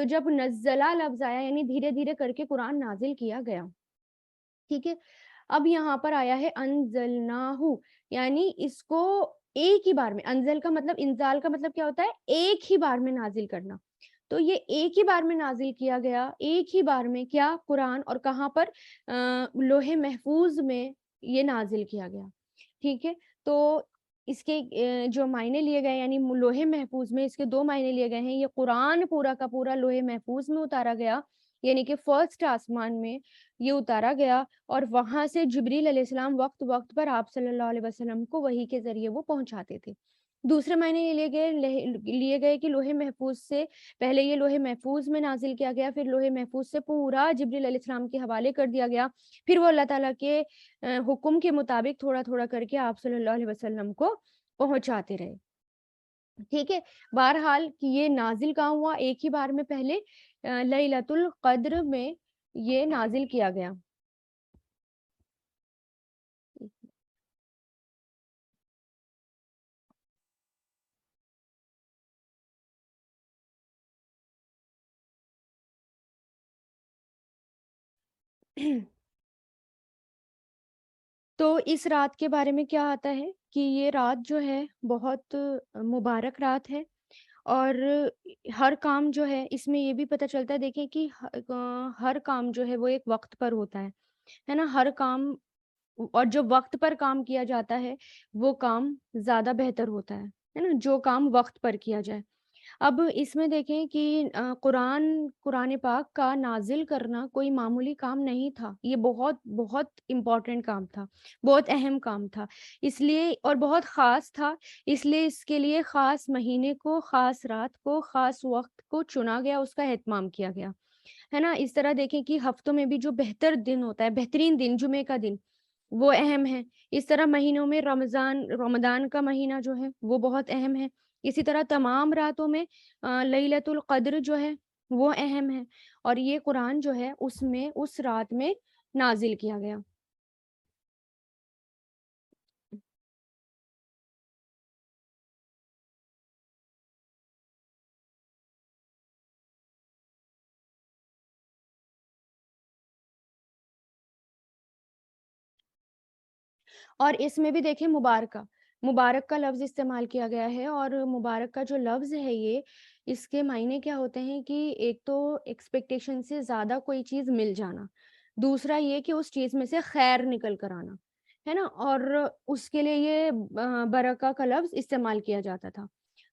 تو جب نزلہ لفظ آیا یعنی دھیرے دھیرے کر کے قرآن نازل کیا گیا، ٹھیک ہے. اب یہاں پر آیا ہے انزلناہو، یعنی اس کو ایک ہی بار میں، انزل کا مطلب، انزال کا مطلب کیا ہوتا ہے، ایک ہی بار میں نازل کرنا. تو یہ ایک ہی بار میں نازل کیا گیا، ایک ہی بار میں کیا، قرآن، اور کہاں پر، لوح محفوظ میں یہ نازل کیا گیا. ٹھیک ہے. تو اس کے جو معنی لیے گئے، یعنی لوح محفوظ میں اس کے دو معنی لیے گئے ہیں. یہ قرآن پورا کا پورا لوح محفوظ میں اتارا گیا، یعنی کہ فرسٹ آسمان میں یہ اتارا گیا، اور وہاں سے جبریل علیہ السلام وقت وقت پر آپ صلی اللہ علیہ وسلم کو وحی کے ذریعے وہ پہنچاتے تھے. دوسرے معنی یہ لیے گئے کہ لوح محفوظ سے پہلے یہ لوح محفوظ میں نازل کیا گیا، پھر لوح محفوظ سے پورا جبریل علیہ السلام کے حوالے کر دیا گیا، پھر وہ اللہ تعالیٰ کے حکم کے مطابق تھوڑا تھوڑا کر کے آپ صلی اللہ علیہ وسلم کو پہنچاتے رہے. ٹھیک ہے. بہرحال کہ یہ نازل کہاں ہوا، ایک ہی بار میں پہلے لیلۃ القدر میں یہ نازل کیا گیا. تو اس رات کے بارے میں کیا آتا ہے کہ یہ رات جو ہے بہت مبارک رات ہے، اور ہر کام جو ہے اس میں یہ بھی پتہ چلتا ہے، دیکھیں کہ ہر کام جو ہے وہ ایک وقت پر ہوتا ہے نا. ہر کام، اور جو وقت پر کام کیا جاتا ہے وہ کام زیادہ بہتر ہوتا ہے نا، جو کام وقت پر کیا جائے. اب اس میں دیکھیں کہ قرآن پاک کا نازل کرنا کوئی معمولی کام نہیں تھا، یہ بہت بہت امپورٹنٹ کام تھا، بہت اہم کام تھا، اس لیے، اور بہت خاص تھا، اس لیے اس کے لیے خاص مہینے کو، خاص رات کو، خاص وقت کو چنا گیا، اس کا اہتمام کیا گیا ہے نا. اس طرح دیکھیں کہ ہفتوں میں بھی جو بہتر دن ہوتا ہے، بہترین دن جمعے کا دن، وہ اہم ہے. اس طرح مہینوں میں رمضان کا مہینہ جو ہے وہ بہت اہم ہے. اسی طرح تمام راتوں میں لیلۃ القدر جو ہے وہ اہم ہے، اور یہ قرآن جو ہے اس میں اس رات میں نازل کیا گیا. اور اس میں بھی دیکھیں مبارکہ، مبارک کا لفظ استعمال کیا گیا ہے، اور مبارک کا جو لفظ ہے یہ، اس کے معنی کیا ہوتے ہیں کہ ایک تو ایکسپیکٹیشن سے زیادہ کوئی چیز مل جانا، دوسرا یہ کہ اس چیز میں سے خیر نکل کر آنا ہے نا، اور اس کے لیے یہ برکہ کا لفظ استعمال کیا جاتا تھا.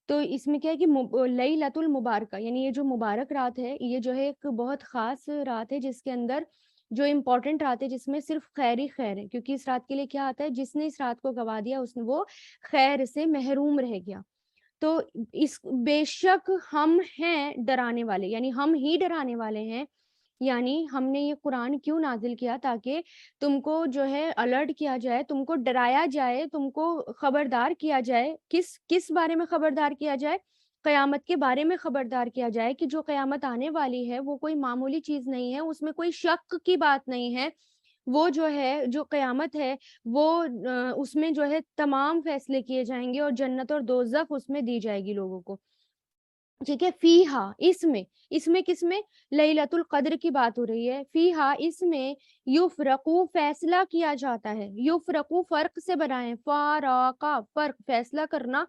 تو اس میں کیا ہے کہ لیلۃ المبارکہ، یعنی یہ جو مبارک رات ہے یہ جو ہے ایک بہت خاص رات ہے، جس کے اندر جو امپورٹنٹ رات ہے، جس میں صرف خیر ہی خیر ہے، کیونکہ اس رات کے لیے کیا آتا ہے، جس نے اس رات کو گوا دیا اس نے وہ خیر سے محروم رہ گیا. تو اس بے شک ہم ہیں ڈرانے والے، یعنی ہم ہی ڈرانے والے ہیں، یعنی ہم نے یہ قرآن کیوں نازل کیا، تاکہ تم کو جو ہے الرٹ کیا جائے، تم کو ڈرایا جائے، تم کو خبردار کیا جائے. کس بارے میں خبردار کیا جائے؟ قیامت کے بارے میں خبردار کیا جائے کہ جو قیامت آنے والی ہے وہ کوئی معمولی چیز نہیں ہے، اس میں کوئی شک کی بات نہیں ہے. وہ جو ہے، جو قیامت ہے وہ اس میں جو ہے تمام فیصلے کیے جائیں گے، اور جنت اور دوزخ اس میں دی جائے گی لوگوں کو. ٹھیک ہے. فیہا، اس میں کس میں، لیلۃ القدر کی بات ہو رہی ہے. فیہا، اس میں یفرقو، فیصلہ کیا جاتا ہے. یفرقو فرق سے بنائیں، فارقہ فرق، فیصلہ کرنا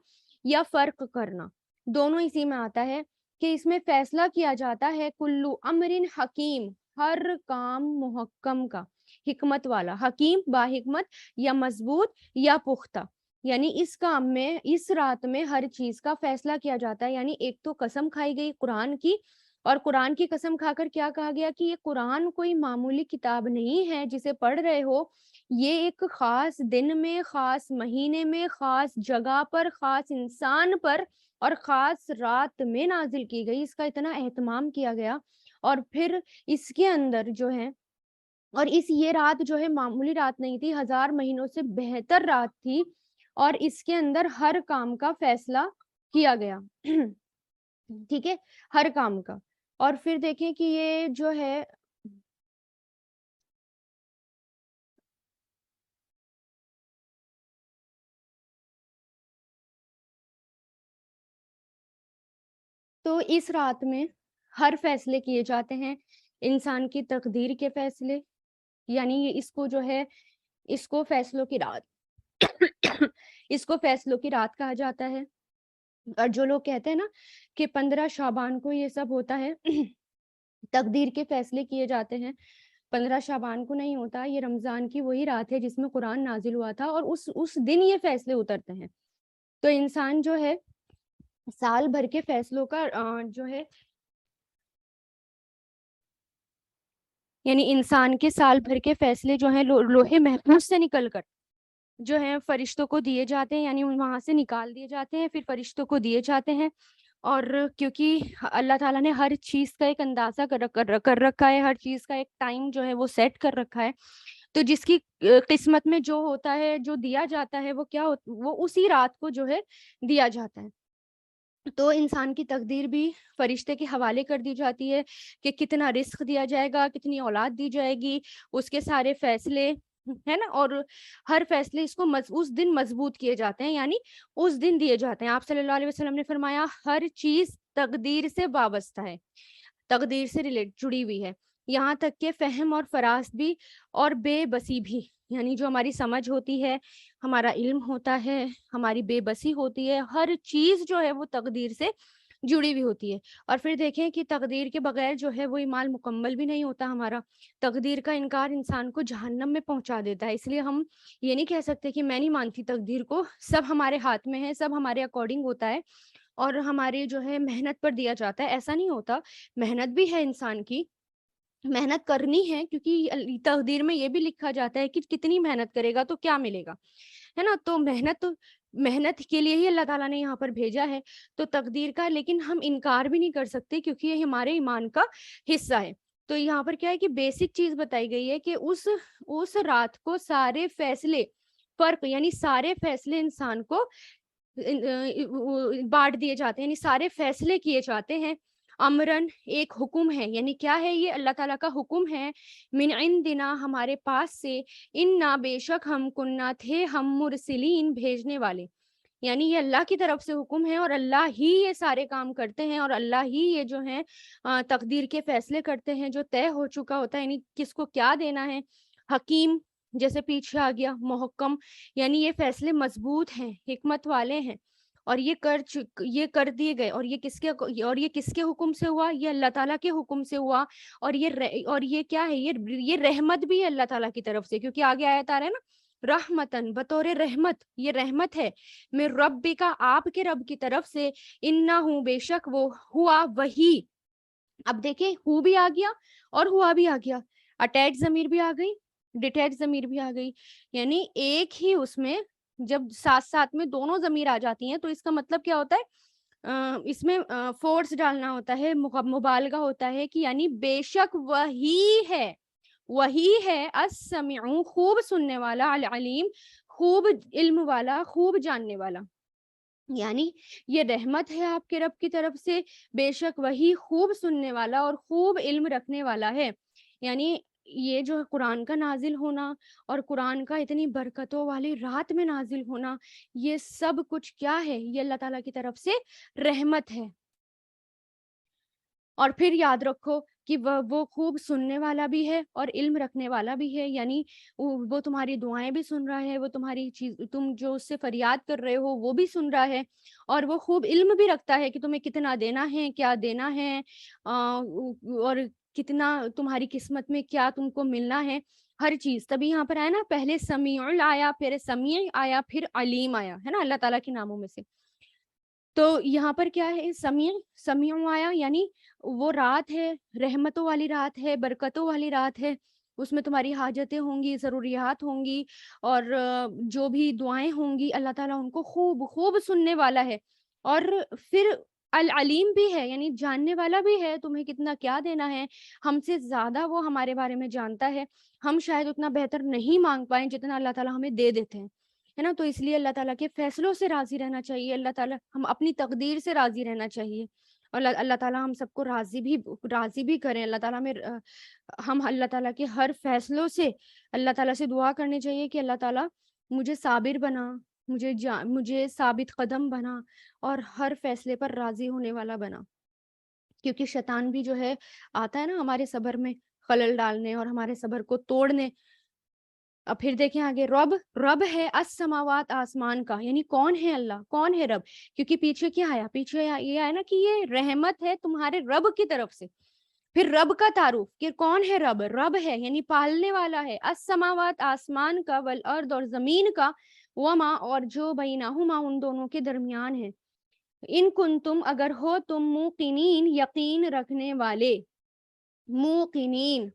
یا فرق کرنا، دونوں اسی میں آتا ہے کہ اس میں فیصلہ کیا جاتا ہے. کلو امر حکیم، ہر کام محکم کا، حکمت والا، حکیم با حکمت، یا مضبوط یا پختہ. یعنی اس کام میں، اس رات میں ہر چیز کا فیصلہ کیا جاتا ہے. یعنی ایک تو قسم کھائی گئی قرآن کی، اور قرآن کی قسم کھا کر کیا کہا گیا کہ یہ قرآن کوئی معمولی کتاب نہیں ہے جسے پڑھ رہے ہو، یہ ایک خاص دن میں، خاص مہینے میں، خاص جگہ پر، خاص انسان پر، اور خاص رات میں نازل کی گئی. اس کا اتنا اہتمام کیا گیا. اور پھر اس کے اندر جو ہے، اور یہ رات جو ہے معمولی رات نہیں تھی، 1000 مہینوں سے بہتر رات تھی، اور اس کے اندر ہر کام کا فیصلہ کیا گیا. ٹھیک ہے. ہر کام کا. اور پھر دیکھیں کہ یہ جو ہے، تو اس رات میں ہر فیصلے کیے جاتے ہیں، انسان کی تقدیر کے فیصلے، یعنی یہ اس کو جو ہے اس کو فیصلوں کی رات اس کو فیصلوں کی رات کہا جاتا ہے۔ اور جو لوگ کہتے ہیں نا کہ 15 شعبان کو یہ سب ہوتا ہے تقدیر کے فیصلے کیے جاتے ہیں، 15 شعبان کو نہیں ہوتا، یہ رمضان کی وہی رات ہے جس میں قرآن نازل ہوا تھا، اور اس دن یہ فیصلے اترتے ہیں۔ تو انسان جو ہے سال بھر کے فیصلوں کا جو ہے یعنی انسان کے سال بھر کے فیصلے جو ہیں لوہے محفوظ سے نکل کر جو ہیں فرشتوں کو دیے جاتے ہیں، یعنی وہاں سے نکال دیے جاتے ہیں، پھر فرشتوں کو دیے جاتے ہیں۔ اور کیونکہ اللہ تعالیٰ نے ہر چیز کا ایک اندازہ کر رکھا ہے، ہر چیز کا ایک ٹائم جو ہے وہ سیٹ کر رکھا ہے، تو جس کی قسمت میں جو ہوتا ہے، جو دیا جاتا ہے، وہ کیا وہ اسی رات کو جو ہے دیا جاتا ہے۔ تو انسان کی تقدیر بھی فرشتے کے حوالے کر دی جاتی ہے کہ کتنا رزق دیا جائے گا، کتنی اولاد دی جائے گی، اس کے سارے فیصلے ہے نا، اور ہر فیصلے اس کو اس دن مضبوط کیے جاتے ہیں، یعنی اس دن دیے جاتے ہیں۔ آپ صلی اللہ علیہ وسلم نے فرمایا ہر چیز تقدیر سے وابستہ ہے، تقدیر سے جڑی ہوئی ہے، یہاں تک کہ فہم اور فراست بھی اور بے بسی بھی، یعنی جو ہماری سمجھ ہوتی ہے، ہمارا علم ہوتا ہے، ہماری بے بسی ہوتی ہے، ہر چیز جو ہے وہ تقدیر سے جڑی ہوئی ہوتی ہے۔ اور پھر دیکھیں کہ تقدیر کے بغیر جو ہے وہ ایمان مکمل بھی نہیں ہوتا ہمارا۔ تقدیر کا انکار انسان کو جہنم میں پہنچا دیتا ہے، اس لیے ہم یہ نہیں کہہ سکتے کہ میں نہیں مانتی تقدیر کو، سب ہمارے ہاتھ میں ہے، سب ہمارے اکارڈنگ ہوتا ہے اور ہمارے جو ہے محنت پر دیا جاتا ہے، ایسا نہیں ہوتا۔ محنت بھی ہے انسان کی، محنت کرنی ہے، کیونکہ تقدیر میں یہ بھی لکھا جاتا ہے کہ کتنی محنت کرے گا تو کیا ملے گا، ہے نا۔ تو محنت کے لیے ہی اللہ تعالیٰ نے یہاں پر بھیجا ہے، تو تقدیر کا لیکن ہم انکار بھی نہیں کر سکتے کیونکہ یہ ہمارے ایمان کا حصہ ہے۔ تو یہاں پر کیا ہے کہ بیسک چیز بتائی گئی ہے کہ اس رات کو سارے فیصلے یعنی سارے فیصلے انسان کو بانٹ دیے جاتے ہیں، یعنی سارے فیصلے کیے جاتے ہیں۔ امرن ایک حکم ہے، یعنی کیا ہے یہ اللہ تعالیٰ کا حکم ہے، من عندنا ہمارے پاس سے، انا بے شک ہم کننا تھے ہم مرسلین بھیجنے والے، یعنی یہ اللہ کی طرف سے حکم ہے اور اللہ ہی یہ سارے کام کرتے ہیں اور اللہ ہی یہ جو ہیں تقدیر کے فیصلے کرتے ہیں جو طے ہو چکا ہوتا ہے، یعنی کس کو کیا دینا ہے۔ حکیم جیسے پیچھے آ گیا، محکم یعنی یہ فیصلے مضبوط ہیں، حکمت والے ہیں، اور یہ کر دیے گئے، اور یہ کس کے حکم سے ہوا، یہ اللہ تعالیٰ کے حکم سے ہوا، اور یہ کیا ہے، یہ رحمت بھی ہے اللہ تعالیٰ کی طرف سے، کیونکہ آگے آیت آ رہا ہے نا، رحمتن بطور رحمت، یہ رحمت ہے، میں رب کا آپ کے رب کی طرف سے، انہو بے شک وہ، ہوا وہی، اب دیکھیں ہو بھی آ گیا اور ہوا بھی آ گیا، اٹیچ ضمیر بھی آ گئی، ڈیٹیچ ضمیر بھی آ گئی، یعنی ایک ہی اس میں جب ساتھ ساتھ میں دونوں ضمیر آ جاتی ہیں تو اس کا مطلب کیا ہوتا ہے، اس میں فورس ڈالنا ہوتا ہے، مبالغہ ہوتا ہے کہ یعنی بے شک وہی ہے السمیع خوب سننے والا، العلیم خوب علم والا، خوب جاننے والا، یعنی یہ رحمت ہے آپ کے رب کی طرف سے، بے شک وہی خوب سننے والا اور خوب علم رکھنے والا ہے۔ یعنی یہ جو قرآن کا نازل ہونا اور قرآن کا اتنی برکتوں والی رات میں نازل ہونا، یہ سب کچھ کیا ہے، یہ اللہ تعالیٰ کی طرف سے رحمت ہے۔ اور پھر یاد رکھو کہ وہ خوب سننے والا بھی ہے اور علم رکھنے والا بھی ہے، یعنی وہ تمہاری دعائیں بھی سن رہا ہے، وہ تمہاری تم جو اس سے فریاد کر رہے ہو وہ بھی سن رہا ہے، اور وہ خوب علم بھی رکھتا ہے کہ تمہیں کتنا دینا ہے، کیا دینا ہے، اور کتنا تمہاری قسمت میں کیا تم کو ملنا ہے، ہر چیز۔ تبھی یہاں پر آیا نا، پہلے سمیع آیا، پھر سمیع آیا، پھر علیم آیا، ہے نا، اللہ تعالیٰ کے ناموں میں سے۔ تو یہاں پر کیا ہے، سمیع آیا، یعنی وہ رات ہے، رحمتوں والی رات ہے، برکتوں والی رات ہے، اس میں تمہاری حاجتیں ہوں گی، ضروریات ہوں گی، اور جو بھی دعائیں ہوں گی اللہ تعالیٰ ان کو خوب خوب سننے والا ہے۔ اور پھر العلیم بھی ہے، یعنی جاننے والا بھی ہے، تمہیں کتنا کیا دینا ہے، ہم سے زیادہ وہ ہمارے بارے میں جانتا ہے، ہم شاید اتنا بہتر نہیں مانگ پائیں جتنا اللہ تعالیٰ ہمیں دے دیتے ہیں، ہے نا۔ تو اس لیے اللہ تعالیٰ کے فیصلوں سے راضی رہنا چاہیے، اللہ تعالیٰ ہم اپنی تقدیر سے راضی رہنا چاہیے، اور اللہ تعالیٰ ہم سب کو راضی بھی کریں، اللہ تعالیٰ میں ہم اللہ تعالیٰ کے ہر فیصلوں سے اللہ تعالیٰ سے دعا کرنی چاہیے کہ اللہ تعالیٰ مجھے صابر بنا، مجھے ثابت قدم بنا، اور ہر فیصلے پر راضی ہونے والا بنا۔ کیونکہ شیطان بھی جو ہے آتا ہے نا ہمارے صبر میں خلل ڈالنے اور ہمارے صبر کو توڑنے۔ اب پھر دیکھیں آگے، رب رب ہے السماوات، آسمان کا، یعنی کون ہے اللہ، کون ہے رب؟ کیونکہ پیچھے کیا آیا، پیچھے یہ آیا نا کہ یہ رحمت ہے تمہارے رب کی طرف سے۔ پھر رب کا تعارف کہ کون ہے رب، رب ہے یعنی پالنے والا ہے، السماوات آسمان کا، والارض اور زمین کا، وما اور جو بینہما ان دونوں کے درمیان ہے، ان کنتم اگر ہو تم موقنین یقین رکھنے والے، موقنین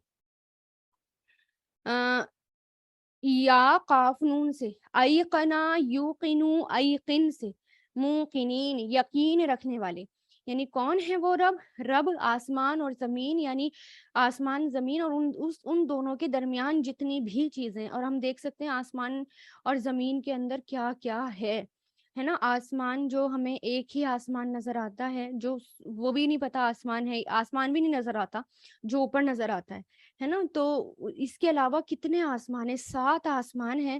یا قاف نون سے، ایقنا یوقنو ایقن سے، موقنین یقین رکھنے والے، یعنی کون ہے وہ رب؟ رب آسمان اور زمین، یعنی آسمان زمین اور ان دونوں کے درمیان جتنی بھی چیزیں، اور ہم دیکھ سکتے ہیں آسمان اور زمین کے اندر کیا کیا ہے نا۔ آسمان جو ہمیں ایک ہی آسمان نظر آتا ہے، جو وہ بھی نہیں پتا آسمان ہے، آسمان بھی نہیں نظر آتا جو اوپر نظر آتا ہے نا۔ تو اس کے علاوہ کتنے آسمان ہیں، 7 آسمان ہیں،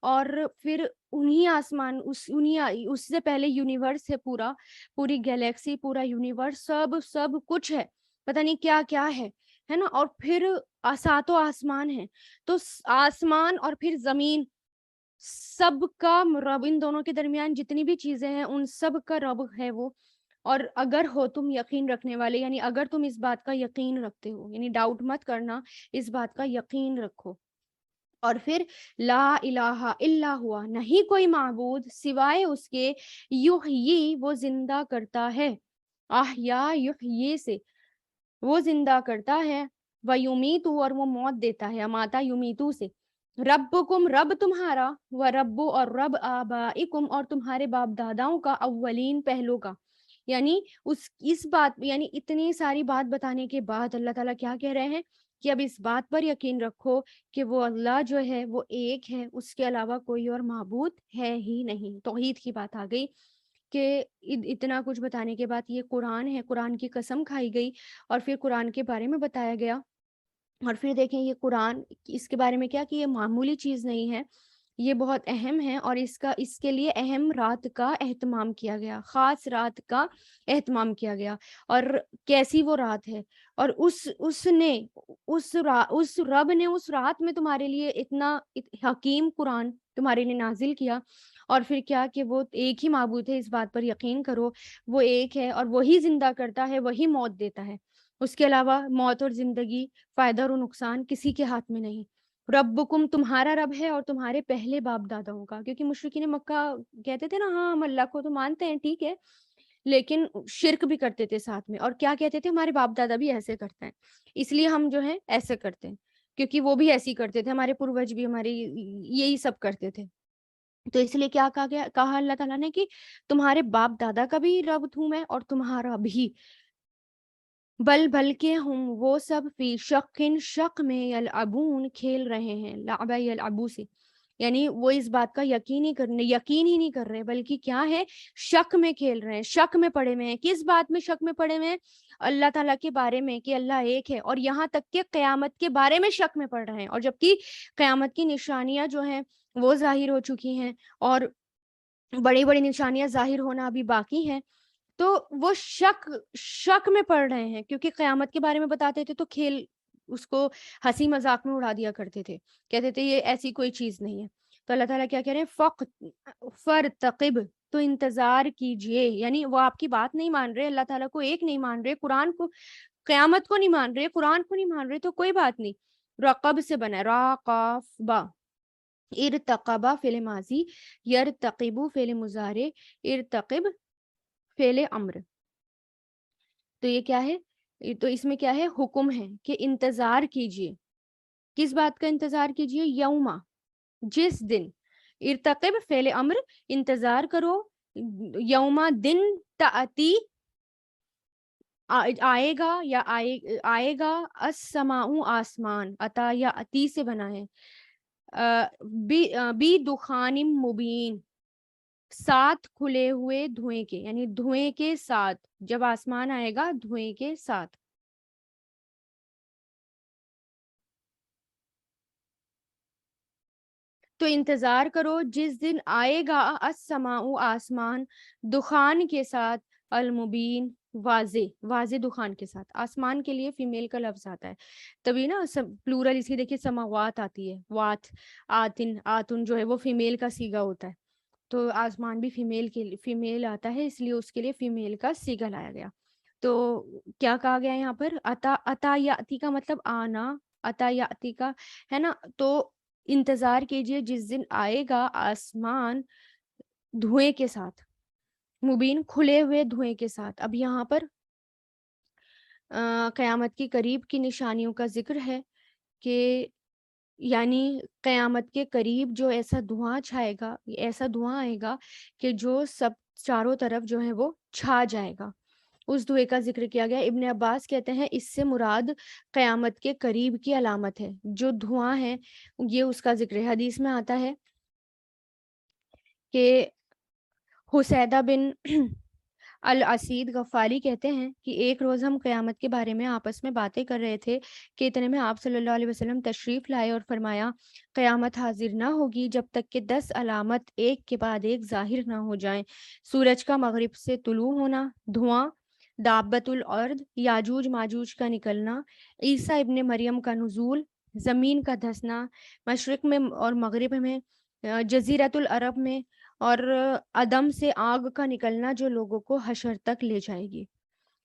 اور پھر انہی آسمان اس سے پہلے یونیورس ہے، پوری گیلیکسی، پورا یونیورس، سب کچھ ہے، پتہ نہیں کیا کیا ہے نا۔ اور پھر 7 آسمان ہیں، تو آسمان اور پھر زمین، سب کا رب، ان دونوں کے درمیان جتنی بھی چیزیں ہیں ان سب کا رب ہے وہ۔ اور اگر ہو تم یقین رکھنے والے، یعنی اگر تم اس بات کا یقین رکھتے ہو، یعنی ڈاؤٹ مت کرنا، اس بات کا یقین رکھو۔ اور پھر لا الہ الا ہوا، نہیں کوئی معبود سوائے اس کے، یحیی وہ زندہ کرتا ہے، احیا یحیی سے وہ زندہ کرتا ہے، ویمیتو اور وہ موت دیتا ہے، اماتا یمیتو سے، ربکم رب تمہارا، ورب اور رب آبائکم اور تمہارے باپ داداؤں کا، اولین پہلو کا، یعنی اس بات، یعنی اتنی ساری بات بتانے کے بعد اللہ تعالیٰ کیا کہہ رہے ہیں کہ اب اس بات پر یقین رکھو کہ وہ اللہ جو ہے وہ ایک ہے، اس کے علاوہ کوئی اور معبود ہے ہی نہیں۔ توحید کی بات آ گئی کہ اتنا کچھ بتانے کے بعد یہ قرآن ہے، قرآن کی قسم کھائی گئی، اور پھر قرآن کے بارے میں بتایا گیا۔ اور پھر دیکھیں یہ قرآن، اس کے بارے میں کیا کہ یہ معمولی چیز نہیں ہے، یہ بہت اہم ہے، اور اس کے لیے اہم رات کا اہتمام کیا گیا، خاص رات کا اہتمام کیا گیا۔ اور کیسی وہ رات ہے، اور اس رب نے اس رات میں تمہارے لیے اتنا حکیم قرآن تمہارے لیے نازل کیا، اور پھر کیا کہ وہ ایک ہی معبود ہے، اس بات پر یقین کرو، وہ ایک ہے، اور وہی زندہ کرتا ہے، وہی موت دیتا ہے، اس کے علاوہ موت اور زندگی، فائدہ اور نقصان کسی کے ہاتھ میں نہیں۔ ربکم تمہارا رب ہے، اور تمہارے پہلے باپ داداؤں کا، کیونکہ مشرکین مکہ کہتے تھے نا ہاں ہم اللہ کو تو مانتے ہیں ٹھیک ہے، لیکن شرک بھی کرتے تھے ساتھ میں، اور کیا کہتے تھے ہمارے باپ دادا بھی ایسے کرتے ہیں، اس لیے ہم جو ہے ایسے کرتے ہیں، کیونکہ وہ بھی ایسے ہی کرتے تھے، ہمارے پروج بھی ہماری یہی سب کرتے تھے۔ تو اس لیے کیا کہا اللہ تعالیٰ نے کہ تمہارے باپ دادا کا بھی رب ہوں میں، اور تمہارا بھی، بلکہ ہم وہ سب فی شک میں یلعبون کھیل رہے ہیں، لعب یلعبو سے، یعنی وہ اس بات کا یقین ہی نہیں کر رہے، بلکہ کیا ہے، شک میں کھیل رہے ہیں، شک میں پڑے ہوئے ہیں۔ کس بات میں شک میں پڑے ہوئے ہیں؟ اللہ تعالیٰ کے بارے میں کہ اللہ ایک ہے، اور یہاں تک کہ قیامت کے بارے میں شک میں پڑ رہے ہیں، اور جبکہ قیامت کی نشانیاں جو ہیں وہ ظاہر ہو چکی ہیں، اور بڑی بڑی نشانیاں ظاہر ہونا ابھی باقی ہیں، تو وہ شک میں پڑ رہے ہیں، کیونکہ قیامت کے بارے میں بتاتے تھے تو کھیل اس کو ہنسی مذاق میں اڑا دیا کرتے تھے، کہتے تھے یہ ایسی کوئی چیز نہیں ہے۔ تو اللہ تعالیٰ کیا کہہ رہے ہیں، فرتقب تو انتظار کیجئے، یعنی وہ آپ کی بات نہیں مان رہے، اللہ تعالیٰ کو ایک نہیں مان رہے، قرآن کو، قیامت کو نہیں مان رہے، قرآن کو نہیں مان رہے، تو کوئی بات نہیں، رقب سے بنا ہے، را قاف با، ارتقبہ فعل ماضی، یرتقبو فعل مضارع، ارتقب فعل امر، تو یہ کیا ہے، تو اس میں کیا ہے، حکم ہے کہ انتظار کیجئے، کس بات کا انتظار کیجئے، یوما، جس دن، ارتقب فعل امر، انتظار کرو، یوما دن، تأتی آئے گا، یا آئے گا، السماء آسمان، اتا یا اتی سے بنا ہے، بی دخان مبین، ساتھ کھلے ہوئے دھوئیں کے، یعنی دھوئیں کے ساتھ، جب آسمان آئے گا دھوئیں کے ساتھ۔ تو انتظار کرو جس دن آئے گا السماء آسمان، دخان کے ساتھ، المبین واضح واضح دخان کے ساتھ. آسمان کے لیے فیمیل کا لفظ آتا ہے تبھی نا. پلورل اسی دیکھیے سماوات آتی ہے, وات, آتن, آتن جو ہے وہ فیمیل کا سیگا ہوتا ہے. تو آسمان بھی فیمیل کے لیے فیمیل آتا ہے, اس لیے اس کے لیے فیمیل کا سیگا لایا گیا. تو کیا کہا گیا یہاں پر؟ عطا یاتی کا مطلب آنا, عطا یاتی کا ہے نا. تو انتظار کیجئے جس دن آئے گا آسمان دھوئیں کے ساتھ, مبین کھلے ہوئے دھوئیں کے ساتھ. اب یہاں پر قیامت کی قریب کی نشانیوں کا ذکر ہے کہ یعنی قیامت کے قریب جو ایسا دھواں چھائے گا, ایسا دھواں آئے گا کہ جو سب چاروں طرف جو ہے وہ چھا جائے گا. اس دھوئے کا ذکر کیا گیا. ابن عباس کہتے ہیں اس سے مراد قیامت کے قریب کی علامت ہے. جو دھواں ہے یہ اس کا ذکر ہے. حدیث میں آتا ہے کہ حسیدہ بن الاسید غفاری کہتے ہیں کہ ایک روز ہم قیامت کے بارے میں آپس میں باتیں کر رہے تھے کہ اتنے میں آپ صلی اللہ علیہ وسلم تشریف لائے اور فرمایا قیامت حاضر نہ ہوگی جب تک کہ 10 علامت ایک کے بعد ایک ظاہر نہ ہو جائیں. سورج کا مغرب سے طلوع ہونا, دھواں, دابت الارض, یاجوج ماجوج کا نکلنا, عیسیٰ ابن مریم کا نزول, زمین کا دھسنا, مشرق میں اور مغرب میں, جزیرۃ العرب میں, اور عدم سے آگ کا نکلنا جو لوگوں کو حشر تک لے جائے گی.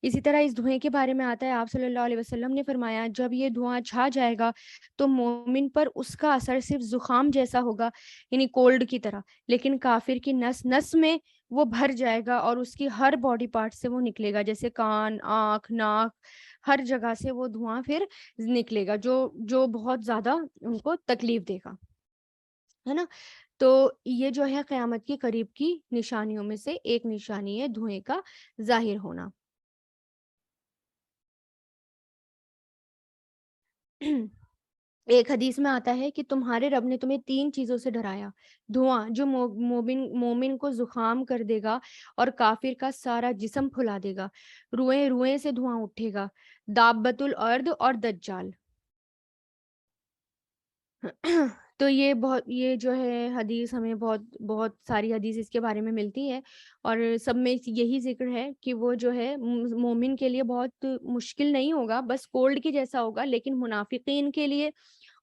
اسی طرح اس دھوئیں کے بارے میں آتا ہے آپ صلی اللہ علیہ وسلم نے فرمایا جب یہ دھواں چھا جائے گا تو مومن پر اس کا اثر صرف زکام جیسا ہوگا, یعنی کولڈ کی طرح, لیکن کافر کی نس نس میں وہ بھر جائے گا اور اس کی ہر باڈی پارٹ سے وہ نکلے گا, جیسے کان, آنکھ, ناک, ہر جگہ سے وہ دھواں پھر نکلے گا جو بہت زیادہ ان کو تکلیف دے گا, ہے نا. تو یہ جو ہے قیامت کی قریب کی نشانیوں میں سے ایک نشانی ہے دھوئیں کا ظاہر ہونا. ایک حدیث میں آتا ہے کہ تمہارے رب نے تمہیں 3 چیزوں سے ڈرایا. دھواں جو مومن کو زکام کر دے گا اور کافر کا سارا جسم پھلا دے گا, روئیں روئیں سے دھواں اٹھے گا, دابت الارض اور دجال. تو یہ جو ہے حدیث ہمیں بہت بہت ساری حدیث اس کے بارے میں ملتی ہے, اور سب میں یہی ذکر ہے کہ وہ جو ہے مومن کے لیے بہت مشکل نہیں ہوگا, بس کولڈ کی جیسا ہوگا, لیکن منافقین کے لیے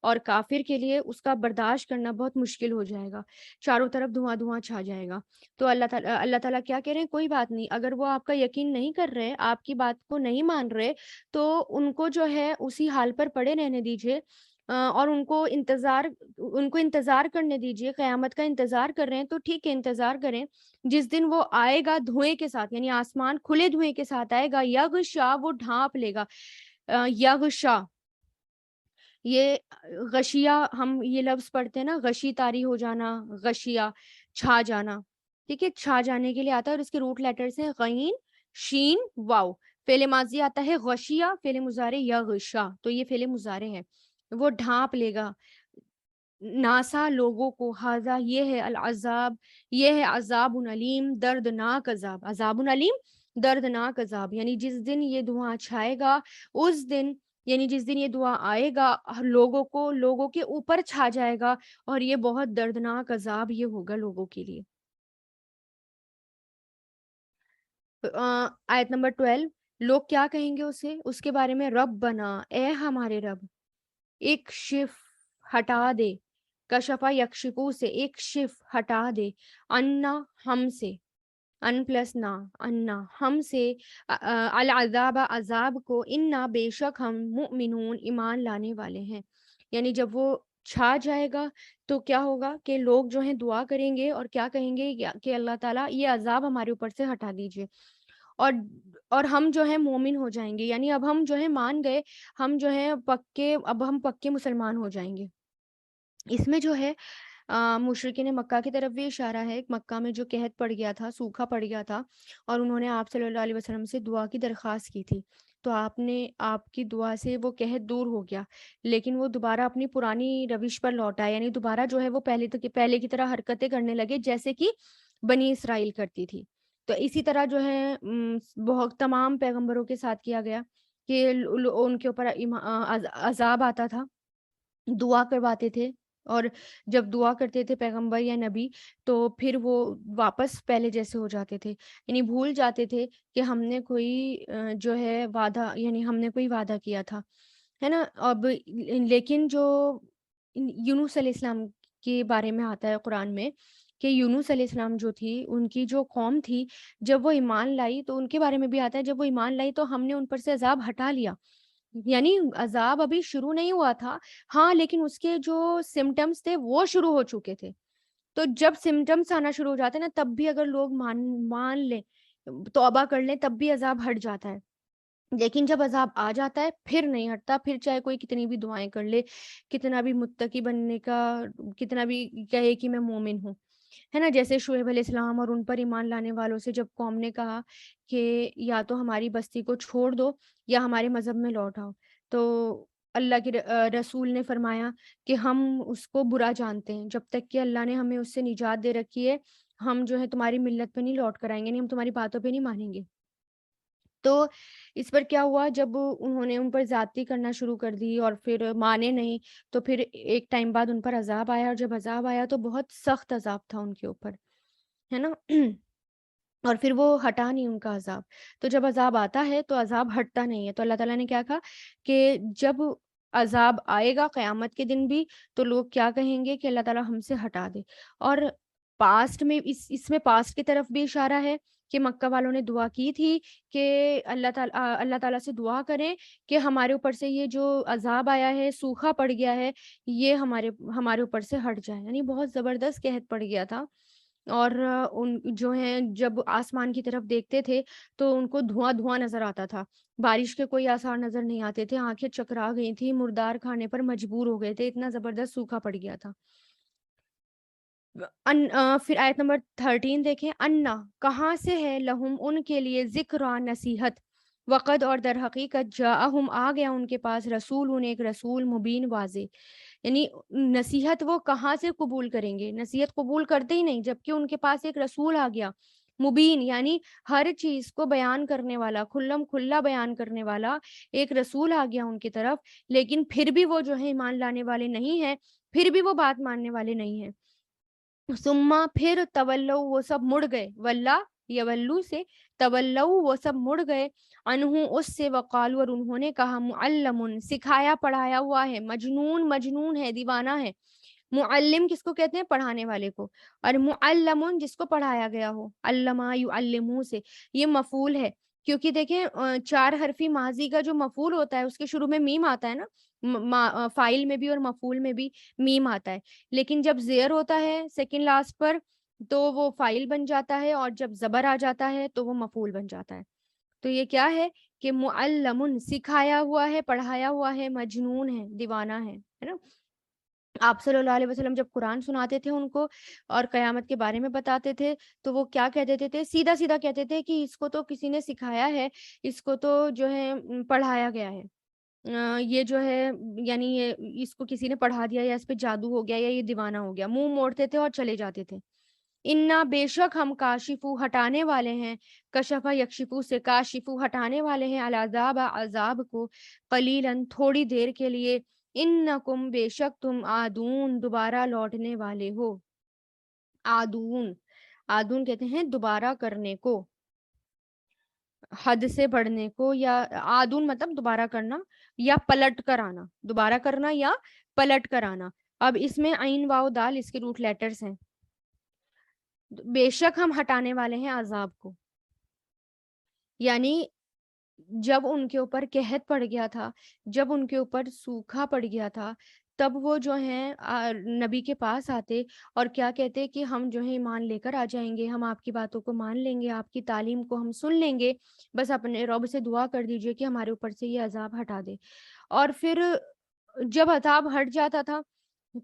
اور کافر کے لیے اس کا برداشت کرنا بہت مشکل ہو جائے گا. چاروں طرف دھواں دھواں چھا جائے گا. تو اللہ تعالیٰ کیا کہہ رہے ہیں, کوئی بات نہیں, اگر وہ آپ کا یقین نہیں کر رہے, آپ کی بات کو نہیں مان رہے, تو ان کو جو ہے اسی حال پر پڑے رہنے دیجیے, اور ان کو انتظار کرنے دیجیے. قیامت کا انتظار کر رہے ہیں تو ٹھیک ہے, انتظار کریں. جس دن وہ آئے گا دھوئیں کے ساتھ, یعنی آسمان کھلے دھوئیں کے ساتھ آئے گا, یغشا وہ ڈھانپ لے گا. یغشا, یہ غشیہ ہم یہ لفظ پڑھتے ہیں نا, غشی طاری ہو جانا, غشیہ چھا جانا, ٹھیک ہے, چھا جانے کے لیے آتا ہے, اور اس کے روٹ لیٹرز ہیں غین, شین, واو. فعل ماضی آتا ہے غشیہ, فعل مضارع یغشا, تو یہ فعل مضارع ہے. وہ ڈھانپ لے گا ناسا لوگوں کو, ہاذا یہ ہے, العذاب یہ ہے, عذاب علیم دردناک عذاب, عذاب علیم دردناک عذاب. یعنی جس دن یہ دھواں چھائے گا اس دن, یعنی جس دن یہ دعا آئے گا لوگوں کے اوپر چھا جائے گا, اور یہ بہت دردناک عذاب یہ ہوگا لوگوں کے لیے. آیت نمبر 12, لوگ کیا کہیں گے اسے, اس کے بارے میں, رب بنا, اے ہمارے رب, ایک شف ہٹا دے, کشفا یکشفو سے, ایک شف ہٹا دے, انا ہم سے, ان پلس نا, انا ہم سے, العذاب عذاب کو, انا بے شک ہم, مؤمنون ایمان لانے والے ہیں. یعنی جب وہ چھا جائے گا تو کیا ہوگا کہ لوگ جو ہیں دعا کریں گے اور کیا کہیں گے کہ اللہ تعالیٰ یہ عذاب ہمارے اوپر سے ہٹا دیجئے, اور ہم جو ہے مومن ہو جائیں گے, یعنی اب ہم جو ہے مان گئے, ہم جو ہے اب ہم پکے مسلمان ہو جائیں گے. اس میں جو ہے مشرکین مکہ کی طرف بھی اشارہ ہے. مکہ میں جو قحط پڑ گیا تھا, سوکھا پڑ گیا تھا, اور انہوں نے آپ صلی اللہ علیہ وسلم سے دعا کی درخواست کی تھی, تو آپ کی دعا سے وہ قحط دور ہو گیا, لیکن وہ دوبارہ اپنی پرانی روش پر لوٹ آئے, یعنی دوبارہ جو ہے وہ پہلے کی طرح حرکتیں کرنے لگے جیسے کہ بنی اسرائیل کرتی تھی. تو اسی طرح جو ہے بہت تمام پیغمبروں کے ساتھ کیا گیا کہ ان کے اوپر عذاب آتا تھا, دعا کرواتے تھے, اور جب دعا کرتے تھے پیغمبر یا نبی تو پھر وہ واپس پہلے جیسے ہو جاتے تھے، یعنی بھول جاتے تھے کہ ہم نے کوئی جو ہے وعدہ، یعنی ہم نے کوئی وعدہ کیا تھا، ہے نا؟ اب لیکن جو یونس علیہ السلام کے بارے میں آتا ہے قرآن میں کہ یونس علیہ السلام جو تھی، ان کی جو قوم تھی، جب وہ ایمان لائی تو ان کے بارے میں بھی آتا ہے جب وہ ایمان لائی تو ہم نے ان پر سے عذاب ہٹا لیا، یعنی عذاب ابھی شروع نہیں ہوا تھا، ہاں لیکن اس کے جو سمٹمز تھے وہ شروع ہو چکے تھے۔ تو جب سمٹمز آنا شروع ہو جاتے ہیں نا، تب بھی اگر لوگ مان لیں، توبہ کر لیں، تب بھی عذاب ہٹ جاتا ہے۔ لیکن جب عذاب آ جاتا ہے پھر نہیں ہٹتا، پھر چاہے کوئی کتنی بھی دعائیں کر لے، کتنا بھی متقی بننے کا، کتنا بھی کہے کہ میں مومن ہوں، ہے نا؟ جیسے شعیب علیہ السلام اور ان پر ایمان لانے والوں سے جب قوم نے کہا کہ یا تو ہماری بستی کو چھوڑ دو یا ہمارے مذہب میں لوٹ آؤ، تو اللہ کے رسول نے فرمایا کہ ہم اس کو برا جانتے ہیں، جب تک کہ اللہ نے ہمیں اس سے نجات دے رکھی ہے ہم جو ہے تمہاری ملت پہ نہیں لوٹ کر آئیں گے، نہیں ہم تمہاری باتوں پہ نہیں مانیں گے۔ تو اس پر کیا ہوا، جب انہوں نے ان پر زیادتی کرنا شروع کر دی اور پھر مانے نہیں، تو پھر ایک ٹائم بعد ان پر عذاب آیا، اور جب عذاب آیا تو بہت سخت عذاب تھا ان کے اوپر، ہے نا؟ اور پھر وہ ہٹا نہیں ان کا عذاب۔ تو جب عذاب آتا ہے تو عذاب ہٹتا نہیں ہے، تو اللہ تعالیٰ نے کیا کہا کہ جب عذاب آئے گا قیامت کے دن بھی تو لوگ کیا کہیں گے کہ اللہ تعالیٰ ہم سے ہٹا دے۔ اور پاسٹ میں اس میں پاسٹ کی طرف بھی اشارہ ہے کہ مکہ والوں نے دعا کی تھی کہ اللہ تعالیٰ سے دعا کریں کہ ہمارے اوپر سے یہ جو عذاب آیا ہے، سوکھا پڑ گیا ہے، یہ ہمارے اوپر سے ہٹ جائے، یعنی بہت زبردست قحط پڑ گیا تھا۔ اور ان جو ہیں جب آسمان کی طرف دیکھتے تھے تو ان کو دھواں دھواں نظر آتا تھا، بارش کے کوئی آثار نظر نہیں آتے تھے، آنکھیں چکرا گئی تھی، مردار کھانے پر مجبور ہو گئے تھے، اتنا زبردست سوکھا پڑ گیا تھا۔ پھر آیت نمبر 13 دیکھیں، انا کہاں سے ہے، لہم ان کے لیے، ذکر نصیحت، وقد اور در حقیقت، جاءہم آ گیا ان کے پاس، رسول ایک رسول، مبین واضح، یعنی نصیحت وہ کہاں سے قبول کریں گے، نصیحت قبول کرتے ہی نہیں جبکہ ان کے پاس ایک رسول آ گیا، مبین یعنی ہر چیز کو بیان کرنے والا، کھلم کھلا بیان کرنے والا ایک رسول آ گیا ان کی طرف، لیکن پھر بھی وہ جو ہے ایمان لانے والے نہیں ہیں، پھر بھی وہ بات ماننے والے نہیں ہیں۔ ثم پھر تولو وہ سب مڑ گئے، واللہ یولو سے، تولو وہ سب مڑ گئے، انہوں اس سے، وقالو اور انہوں نے کہا، معلم سکھایا پڑھایا ہوا ہے، مجنون مجنون ہے، دیوانہ ہے۔ معلم کس کو کہتے ہیں؟ پڑھانے والے کو، اور معلم جس کو پڑھایا گیا ہو، علما یعلمو سے یہ مفعول ہے، کیونکہ دیکھیں چار حرفی ماضی کا جو مفعول ہوتا ہے اس کے شروع میں میم آتا ہے نا، فاعل میں بھی اور مفعول میں بھی میم آتا ہے، لیکن جب زیر ہوتا ہے سیکنڈ لاسٹ پر تو وہ فاعل بن جاتا ہے، اور جب زبر آ جاتا ہے تو وہ مفعول بن جاتا ہے۔ تو یہ کیا ہے کہ معلم سکھایا ہوا ہے، پڑھایا ہوا ہے، مجنون ہے، دیوانہ ہے نا؟ آپ صلی اللہ علیہ وسلم جب قرآن سناتے تھے ان کو اور قیامت کے بارے میں بتاتے تھے تو وہ کیا کہہ دیتے تھے؟ سیدھا سیدھا کہتے تھے کہ اس کو تو کسی نے سکھایا ہے، اس کو تو جو ہے پڑھایا گیا ہے، یہ جو ہے یعنی یہ اس کو کسی نے پڑھا دیا، یا اس پہ جادو ہو گیا، یا یہ دیوانہ ہو گیا، منہ موڑتے تھے اور چلے جاتے تھے۔ انا بے شک ہم کاشفو ہٹانے والے ہیں، کشفا یکشفو سے، کاشفو ہٹانے والے ہیں، العذاب عذاب کو، قلیلاً تھوڑی دیر کے لیے، انکم بے شک تم، آدون دوبارہ لوٹنے والے ہو۔ آدون، آدون کہتے ہیں دوبارہ کرنے کو، حد سے بڑھنے کو، یا آدون مطلب دوبارہ کرنا یا پلٹ کر آنا، دوبارہ کرنا یا پلٹ کر آنا۔ اب اس میں عین واو دال اس کے روٹ لیٹرز ہیں، بے شک ہم ہٹانے والے ہیں عذاب کو، یعنی جب ان کے اوپر قحط پڑ گیا تھا، جب ان کے اوپر سوکھا پڑ گیا تھا، تب وہ جو ہیں نبی کے پاس آتے اور کیا کہتے کہ ہم جو ہے ایمان لے کر آ جائیں گے، ہم آپ کی باتوں کو مان لیں گے، آپ کی تعلیم کو ہم سن لیں گے، بس اپنے رب سے دعا کر دیجئے کہ ہمارے اوپر سے یہ عذاب ہٹا دے۔ اور پھر جب عذاب ہٹ جاتا تھا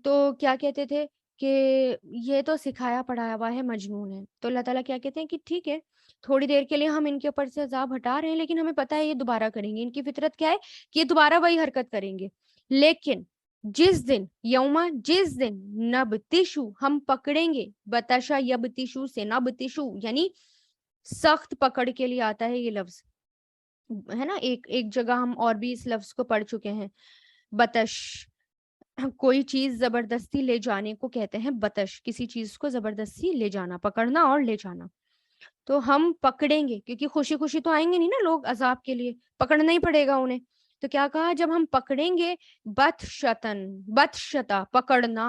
تو کیا کہتے تھے کہ یہ تو سکھایا پڑھایا ہوا ہے، مجنون ہے۔ تو اللہ تعالیٰ کیا کہتے ہیں کہ ٹھیک ہے، تھوڑی دیر کے لیے ہم ان کے اوپر سے عذاب ہٹا رہے ہیں، لیکن ہمیں پتہ ہے یہ دوبارہ کریں گے، ان کی فطرت کیا ہے کہ یہ دوبارہ وہی حرکت کریں گے، لیکن جس دن، یوما جس دن، نبتشو ہم پکڑیں گے، بتشا یبتشو سے، نبتشو یعنی سخت پکڑ کے لیے آتا ہے یہ لفظ، ہے نا؟ ایک جگہ ہم اور بھی اس لفظ کو پڑھ چکے ہیں، بتش، کوئی چیز زبردستی لے جانے کو کہتے ہیں بطش، کسی چیز کو زبردستی لے جانا، پکڑنا اور لے جانا. تو ہم پکڑیں گے، کیونکہ خوشی خوشی تو آئیں گے نہیں نا لوگ عذاب کے لیے، پکڑنا ہی پڑے گا انہیں. تو کیا کہا، جب ہم پکڑیں گے، بطشتن، بطشتا پکڑنا،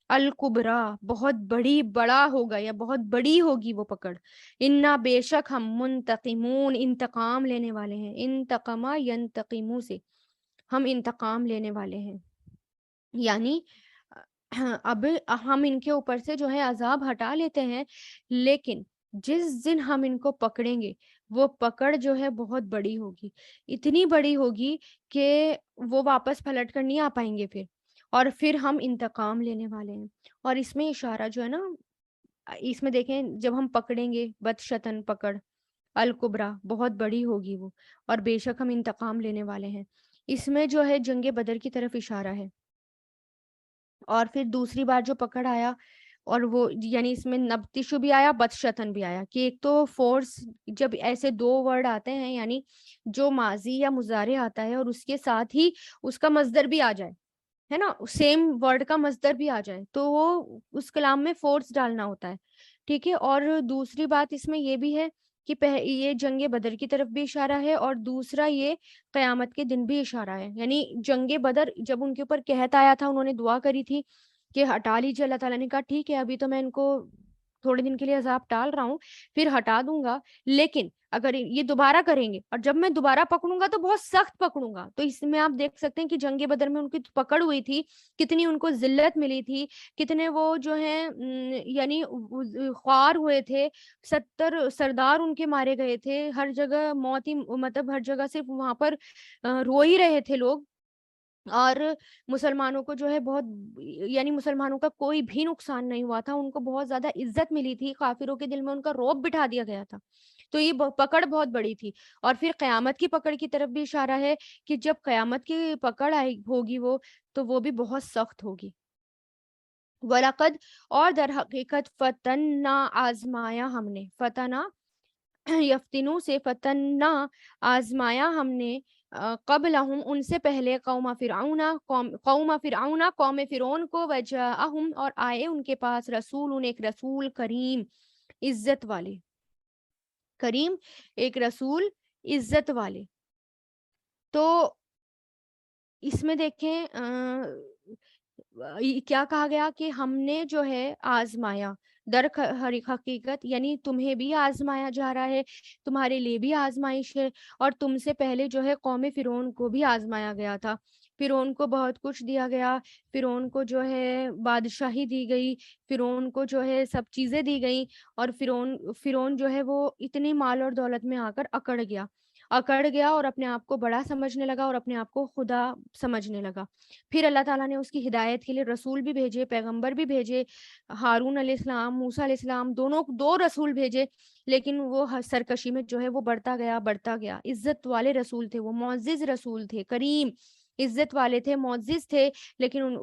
الکبرا بہت بڑی، بڑا ہوگا یا بہت بڑی ہوگی وہ پکڑ. انا بے شک ہم منتقمون انتقام لینے والے ہیں، انتقما ینتقمو سے ہم انتقام لینے والے ہیں. یعنی اب ہم ان کے اوپر سے جو ہے عذاب ہٹا لیتے ہیں، لیکن جس دن ہم ان کو پکڑیں گے وہ پکڑ جو ہے بہت بڑی ہوگی، اتنی بڑی ہوگی کہ وہ واپس پلٹ کر نہیں آ پائیں گے پھر، اور پھر ہم انتقام لینے والے ہیں. اور اس میں اشارہ جو ہے نا، اس میں دیکھیں جب ہم پکڑیں گے، بدشتن پکڑ، الکبرا بہت بڑی ہوگی وہ، اور بے شک ہم انتقام لینے والے ہیں، اس میں جو ہے جنگ بدر کی طرف اشارہ ہے. اور پھر دوسری بار جو پکڑ آیا، اور وہ یعنی اس میں نبتشو بھی آیا، بدشتن بھی آیا، کہ ایک تو فورس، جب ایسے دو ورڈ آتے ہیں یعنی جو ماضی یا مضارع آتا ہے اور اس کے ساتھ ہی اس کا مصدر بھی آ جائے، ہے نا، سیم ورڈ کا مصدر بھی آ جائے، تو وہ اس کلام میں فورس ڈالنا ہوتا ہے. ٹھیک ہے. اور دوسری بات اس میں یہ بھی ہے کہ یہ جنگ بدر کی طرف بھی اشارہ ہے، اور دوسرا یہ قیامت کے دن بھی اشارہ ہے. یعنی جنگ بدر جب ان کے اوپر قحط آیا تھا، انہوں نے دعا کری تھی کہ ہٹا لیجیے، اللہ تعالیٰ نے کہا ٹھیک ہے ابھی تو میں ان کو تھوڑے دن کے لیے عذاب ٹال رہا ہوں، پھر ہٹا دوں گا، لیکن اگر یہ دوبارہ کریں گے اور جب میں دوبارہ پکڑوں گا تو بہت سخت پکڑوں گا. تو اس میں آپ دیکھ سکتے ہیں کہ جنگ بدر میں ان کی پکڑ ہوئی تھی، کتنی ان کو ذلت ملی تھی، کتنے وہ جو ہیں یعنی خوار ہوئے تھے، 70 سردار ان کے مارے گئے تھے، ہر جگہ موت ہی، مطلب ہر جگہ صرف وہاں پر رو ہی رہے تھے لوگ. اور مسلمانوں کو جو ہے بہت، یعنی مسلمانوں کا کوئی بھی نقصان نہیں ہوا تھا، ان کو بہت زیادہ عزت ملی تھی، کافروں کے دل میں ان کا رعب بٹھا دیا گیا تھا. تو یہ پکڑ بہت بڑی تھی. اور پھر قیامت کی پکڑ کی طرف بھی اشارہ ہے کہ جب قیامت کی پکڑ آئی ہوگی وہ، تو وہ بھی بہت سخت ہوگی. وَلَقَدْ اور در حقیقت فتنا آزمایا ہم نے، فتنا یفتنو سے فتنا آزمایا ہم نے، قبلہم ان سے پہلے، قوم فرعون قوم فرعون کو، وجاءہم اور آئے ان کے پاس، رسول ایک رسول، کریم عزت والے، کریم ایک رسول عزت والے. تو اس میں دیکھیں کیا کہا گیا کہ ہم نے جو ہے آزمایا، در حقیقت یعنی تمہیں بھی آزمایا جا رہا ہے، تمہارے لیے بھی آزمائش ہے، اور تم سے پہلے جو ہے قوم فرعون کو بھی آزمایا گیا تھا. فرعون کو بہت کچھ دیا گیا، فرعون کو جو ہے بادشاہی دی گئی، فرعون کو جو ہے سب چیزیں دی گئیں، اور فرعون جو ہے وہ اتنی مال اور دولت میں آ کر اکڑ گیا اور اپنے آپ کو بڑا سمجھنے لگا اور اپنے آپ کو خدا سمجھنے لگا. پھر اللہ تعالیٰ نے اس کی ہدایت کے لیے رسول بھی بھیجے، پیغمبر بھی بھیجے، ہارون علیہ السلام، موسیٰ علیہ السلام، دو رسول بھیجے، لیکن وہ سرکشی میں جو ہے وہ بڑھتا گیا. عزت والے رسول تھے وہ، معزز رسول تھے، کریم عزت والے تھے، معزز تھے، لیکن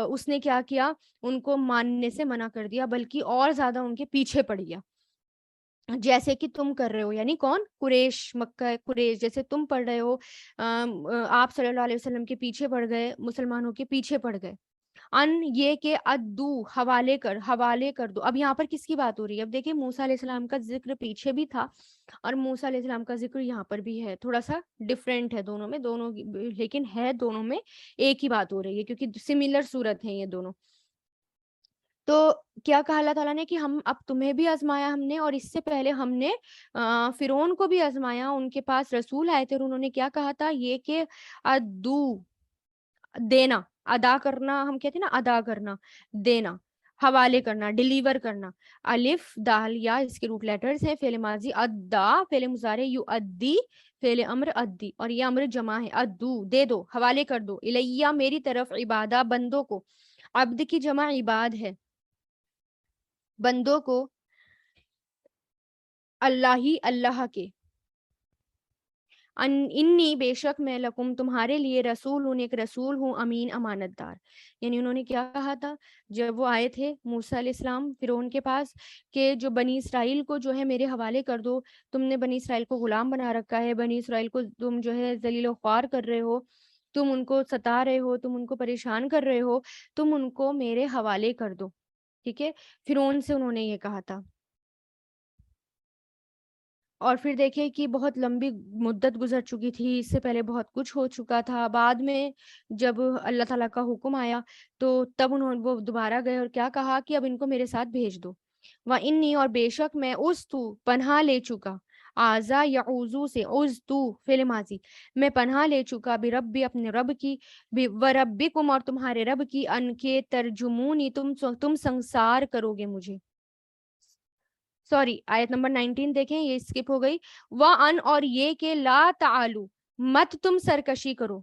اس نے کیا کیا، ان کو ماننے سے منع کر دیا، بلکہ اور زیادہ ان کے پیچھے پڑ گیا. جیسے کہ تم کر رہے ہو، یعنی کون، قریش، مکہ قریش، جیسے تم پڑھ رہے ہو، آپ صلی اللہ علیہ وسلم کے پیچھے پڑ گئے، مسلمانوں کے پیچھے پڑ گئے. ان یہ کہ ادو حوالے کر دو. اب یہاں پر کس کی بات ہو رہی ہے؟ اب دیکھیں موسیٰ علیہ السلام کا ذکر پیچھے بھی تھا اور موسیٰ علیہ السلام کا ذکر یہاں پر بھی ہے، تھوڑا سا ڈفرینٹ ہے دونوں میں، لیکن ہے دونوں میں ایک ہی بات ہو رہی ہے، کیونکہ سملر صورت ہیں یہ دونوں. تو کیا کہا اللہ تعالیٰ نے کہ ہم اب تمہیں بھی آزمایا ہم نے، اور اس سے پہلے ہم نے فرعون کو بھی آزمایا، ان کے پاس رسول آئے تھے اور انہوں نے کیا کہا تھا، یہ کہ ادو دینا، ادا کرنا، ہم کہتے ہیں نا ادا کرنا، دینا، حوالے کرنا، ڈیلیور کرنا. الف دال یا اس کے روٹ لیٹرز ہیں، فعل ماضی ادا، فعل مضارع یو ادی، فعل امر ادی، اور یہ امر جمع ہے، ادو دے دو، حوالے کر دو، الیہ میری طرف، عبادہ بندوں کو، عبد کی جمع عباد ہے، بندوں کو، اللہ کے، انی بے شک میں لکم تمہارے لیے، رسول ایک رسول ہوں، امین امانت دار. یعنی انہوں نے کیا کہا تھا جب وہ آئے تھے موسیٰ علیہ السلام فرعون کے پاس، کہ جو بنی اسرائیل کو جو ہے میرے حوالے کر دو، تم نے بنی اسرائیل کو غلام بنا رکھا ہے، بنی اسرائیل کو تم جو ہے ذلیل و خوار کر رہے ہو. تم ان کو ستا رہے ہو، تم ان کو پریشان کر رہے ہو، تم ان کو میرے حوالے کر دو. ٹھیک ہے، فرعون سے انہوں نے یہ کہا تھا. اور پھر دیکھیں کہ بہت لمبی مدت گزر چکی تھی، اس سے پہلے بہت کچھ ہو چکا تھا. بعد میں جب اللہ تعالیٰ کا حکم آیا تو تب وہ دوبارہ گئے اور کیا کہا کہ اب ان کو میرے ساتھ بھیج دو. وَإِنِّي، اور بے شک میں پناہ لے چکا. آزا یا اوزو سے، اوزتو فعل ماضی، میں پناہ لے چکا بربی اپنے رب کی، وربکم اور تمہارے رب کی، ان کے ترجمونی تم سنسار کرو گے مجھے. سوری، آیت نمبر 19 دیکھیں، یہ اسکپ ہو گئی. وَأَنْ، اور یہ کہ لا تعالو، مت تم سرکشی کرو.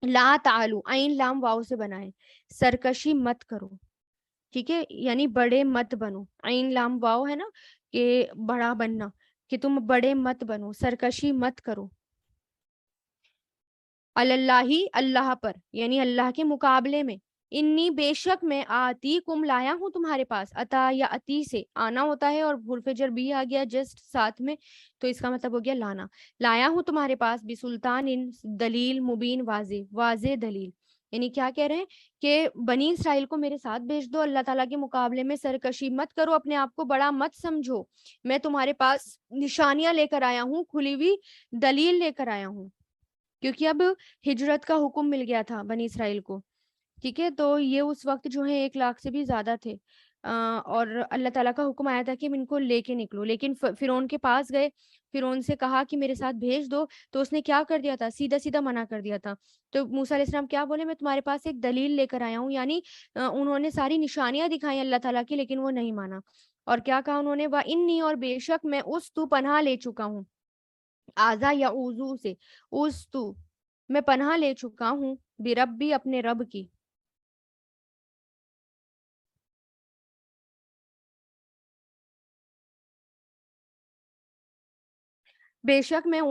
لا تعالو عین لام واو سے بنا ہے، سرکشی مت کرو. ٹھیک ہے، یعنی بڑے مت بنو. عین لام واو ہے نا کہ بڑا بننا، کہ تم بڑے مت بنو، سرکشی مت کرو. اللہ، اللہ پر، یعنی اللہ کے مقابلے میں. انی، بے شک میں، آتی کم لایا ہوں تمہارے پاس. عطا یا اتی سے آنا ہوتا ہے اور حرف جر بھی آ گیا جسٹ ساتھ میں، تو اس کا مطلب ہو گیا لانا. لایا ہوں تمہارے پاس بسلطان، دلیل مبین، واضح واضح دلیل. یعنی کیا کہہ رہے ہیں کہ بنی اسرائیل کو میرے ساتھ بھیج دو، اللہ تعالیٰ کے مقابلے میں سرکشی مت کرو، اپنے آپ کو بڑا مت سمجھو. میں تمہارے پاس نشانیاں لے کر آیا ہوں، کھلی ہوئی دلیل لے کر آیا ہوں، کیونکہ اب ہجرت کا حکم مل گیا تھا بنی اسرائیل کو. ٹھیک ہے، تو یہ اس وقت جو ہے 1 لاکھ سے بھی زیادہ تھے. اور اللہ تعالیٰ کا حکم آیا تھا کہ ان کو لے کے نکلو، لیکن فرعون کے پاس گئے، فرعون سے کہا کہ میرے ساتھ بھیج دو، تو اس نے کیا کر دیا تھا، سیدھا سیدھا منع کر دیا تھا. تو موسیٰ علیہ السلام کیا بولے، میں تمہارے پاس ایک دلیل لے کر آیا ہوں، یعنی انہوں نے ساری نشانیاں دکھائی اللہ تعالیٰ کی، لیکن وہ نہیں مانا. اور کیا کہا انہوں نے، وَإِنِّي، اور بے شک میں پناہ لے چکا ہوں. آزا یا اوزو سے، میں پناہ لے چکا ہوں بربی اپنے رب کی. بے شک میں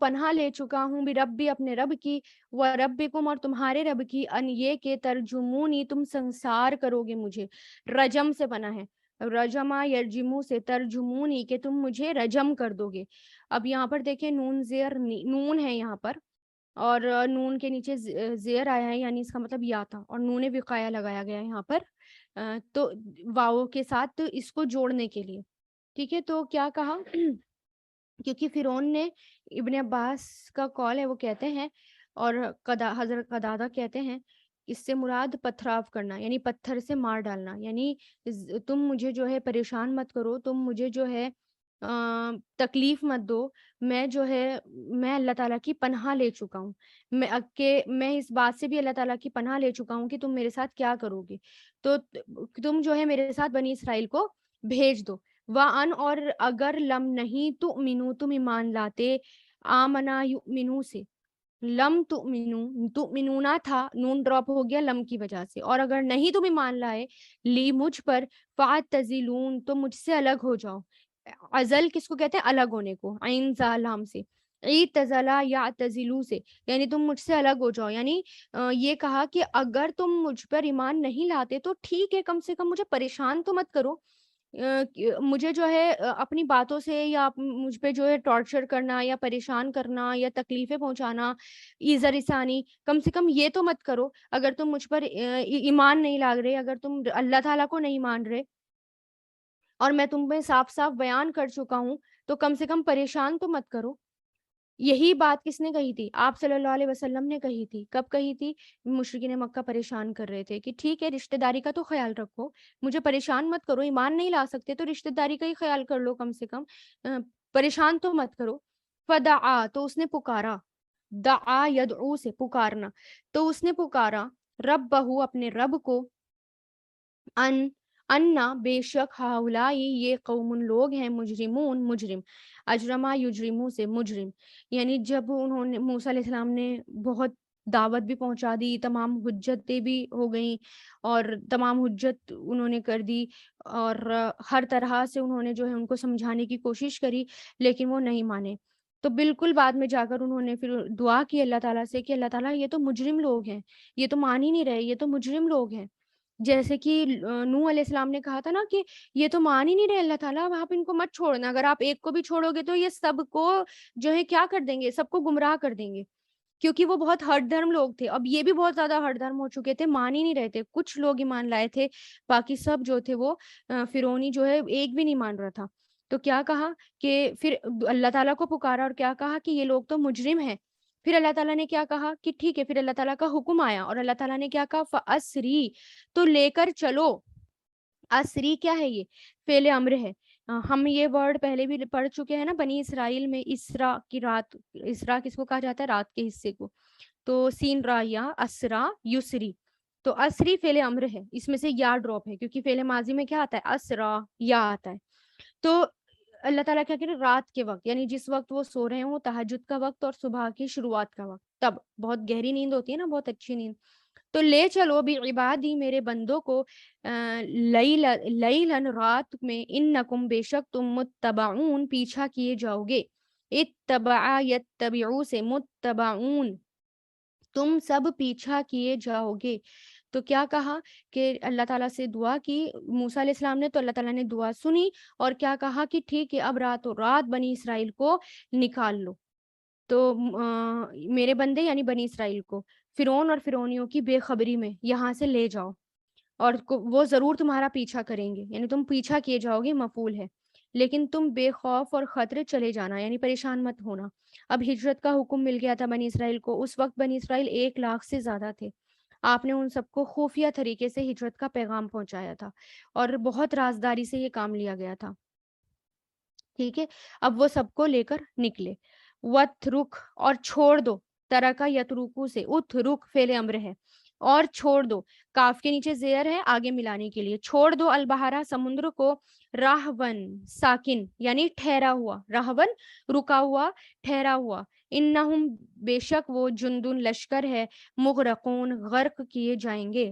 پناہ لے چکا ہوں بربی اپنے رب کی، و ربکم اور تمہارے رب کی، ان یہ کہ ترجمونی تم سنسار کرو گے مجھے. رجم سے بنا ہے، رجما یرجمو سے، ترجمونی کہ تم مجھے رجم کر دو گے. اب یہاں پر دیکھیں نون زیر نون ہے یہاں پر، اور نون کے نیچے زیر آیا ہے، یعنی اس کا مطلب یا تھا، اور نون وقایا لگایا گیا ہے یہاں پر تو واو کے ساتھ اس کو جوڑنے کے لیے. ٹھیک ہے، تو کیا کہا کیونکہ فرعون نے، ابن عباس کا قول ہے، وہ کہتے ہیں، اور حضرت قدادہ کہتے ہیں، اس سے مراد پتھراو کرنا، یعنی پتھر سے مار ڈالنا. یعنی تم مجھے جو ہے پریشان مت کرو، تم مجھے جو ہے تکلیف مت دو. میں جو ہے میں اللہ تعالیٰ کی پناہ لے چکا ہوں، میں اس بات سے بھی اللہ تعالیٰ کی پناہ لے چکا ہوں کہ تم میرے ساتھ کیا کرو گے. تو تم جو ہے میرے ساتھ بنی اسرائیل کو بھیج دو. وَأَنْ، اور اگر لم نہیں تؤمنو تم ایمان لاتے، آمنا یؤمنو سے، لم تؤمنو تؤمنونا تھا، نون ڈراپ ہو گیا لم کی وجہ سے، اور اگر نہیں تم ایمان لائے لی مجھ پر، فاعتزلون تو مجھ سے الگ ہو جاؤ. عزل کس کو کہتے ہیں، الگ ہونے کو، عین لام سے. اعتزلا یعتزلو سے، یعنی تم مجھ سے الگ ہو جاؤ. یعنی یہ کہا کہ اگر تم مجھ پر ایمان نہیں لاتے تو ٹھیک ہے، کم سے کم مجھے پریشان تو مت کرو. مجھے جو ہے اپنی باتوں سے یا مجھ پہ جو ہے ٹارچر کرنا یا پریشان کرنا یا تکلیفیں پہنچانا، ایزا رسانی، کم سے کم یہ تو مت کرو. اگر تم مجھ پر ایمان نہیں لا رہے، اگر تم اللہ تعالیٰ کو نہیں مان رہے، اور میں تم پہ صاف صاف بیان کر چکا ہوں، تو کم سے کم پریشان تو مت کرو. یہی بات کس نے کہی تھی، آپ صلی اللہ علیہ وسلم نے کہی تھی. کب کہی تھی، مشرکین مکہ پریشان کر رہے تھے کہ ٹھیک ہے رشتہ داری کا تو خیال رکھو، مجھے پریشان مت کرو. ایمان نہیں لا سکتے تو رشتہ داری کا ہی خیال کر لو، کم سے کم پریشان تو مت کرو. فدعا، تو اس نے پکارا، دعا یدعو سے پکارنا، تو اس نے پکارا رب بہو اپنے رب کو، ان انا بے شک ہاولائی یہ قوم لوگ ہیں، مجرمون مجرم، اجرما یجرمو سے مجرم. یعنی جب انہوں نے موسیٰ علیہ السلام نے بہت دعوت بھی پہنچا دی، تمام حجتیں بھی ہو گئیں، اور تمام حجت انہوں نے کر دی، اور ہر طرح سے انہوں نے جو ہے ان کو سمجھانے کی کوشش کری، لیکن وہ نہیں مانے. تو بالکل بعد میں جا کر انہوں نے پھر دعا کی اللہ تعالیٰ سے کہ اللہ تعالیٰ یہ تو مجرم لوگ ہیں، یہ تو مان ہی نہیں رہے، یہ تو مجرم لوگ ہیں. جیسے کہ نوح علیہ السلام نے کہا تھا نا کہ یہ تو مان ہی نہیں رہے اللہ تعالیٰ، آپ ان کو مت چھوڑنا، اگر آپ ایک کو بھی چھوڑو گے تو یہ سب کو جو ہے کیا کر دیں گے، سب کو گمراہ کر دیں گے. کیونکہ وہ بہت ہٹ دھرم لوگ تھے. اب یہ بھی بہت زیادہ ہٹ دھرم ہو چکے تھے, مان ہی نہیں رہے تھے. کچھ لوگ ایمان لائے تھے, باقی سب جو تھے وہ فرعونی جو ہے ایک بھی نہیں مان رہا تھا. تو کیا کہا کہ پھر اللہ تعالیٰ کو پکارا اور کیا کہا کہ یہ لوگ تو مجرم ہیں. پھر اللہ تعالیٰ نے کیا کہا کہ ٹھیک ہے, پھر اللہ تعالیٰ کا حکم آیا اور اللہ تعالیٰ نے کیا کہا فَأَسْرِي, تو لے کر چلو. اسری کیا ہے, یہ فعل امر ہے. ہم یہ ورڈ پہلے بھی پڑھ چکے ہیں نا, بنی اسرائیل میں اسرا کی رات, اسرا کس کو کہا جاتا ہے, رات کے حصے کو. تو سین را یا اسرا یسری, تو اسری فعل امر ہے, اس میں سے یا ڈراپ ہے کیونکہ فعل ماضی میں کیا آتا ہے, اسرا یا آتا ہے. تو اللہ تعالیٰ کیا کہہ رہے, رات کے وقت, یعنی جس وقت وہ سو رہے ہیں وہ تہجد کا وقت اور صبح کی شروعات کا وقت, تب بہت گہری نیند ہوتی ہے نا, بہت اچھی نیند. تو لے چلو بھی عبادی, میرے بندوں کو, لیلن رات میں, انکم بے شک تم, متبعون پیچھا کیے جاؤ گے. اتبع یتبعو سے متبعون, تم سب پیچھا کیے جاؤ گے. تو کیا کہا کہ اللہ تعالیٰ سے دعا کی موسیٰ علیہ السلام نے, تو اللہ تعالیٰ نے دعا سنی اور کیا کہا کہ ٹھیک ہے اب راتوں رات بنی اسرائیل کو نکال لو. تو میرے بندے یعنی بنی اسرائیل کو فرعون اور فرعونیوں کی بے خبری میں یہاں سے لے جاؤ, اور وہ ضرور تمہارا پیچھا کریں گے, یعنی تم پیچھا کیے جاؤ گے, مفعول ہے. لیکن تم بے خوف اور خطرے چلے جانا, یعنی پریشان مت ہونا. اب ہجرت کا حکم مل گیا تھا بنی اسرائیل کو. اس وقت بنی اسرائیل 1 لاکھ سے زیادہ تھے. آپ نے ان سب کو خفیہ طریقے سے ہجرت کا پیغام پہنچایا تھا اور بہت رازداری سے یہ کام لیا گیا تھا. ٹھیک ہے, اب وہ سب کو لے کر نکلے. وَتْرُک, اور چھوڑ دو, ترکا یترکو سے, اترک فعل امر ہے, اور چھوڑ دو, کاف کے نیچے زیر ہے آگے ملانے کے لیے, چھوڑ دو البحرا سمندر کو, راہون ساکن یعنی ٹھہرا ہوا, راہون رکا ہوا, ٹھہرا ہوا, انہم بے شک وہ, جندن لشکر ہے, مغرقون غرق کیے جائیں گے.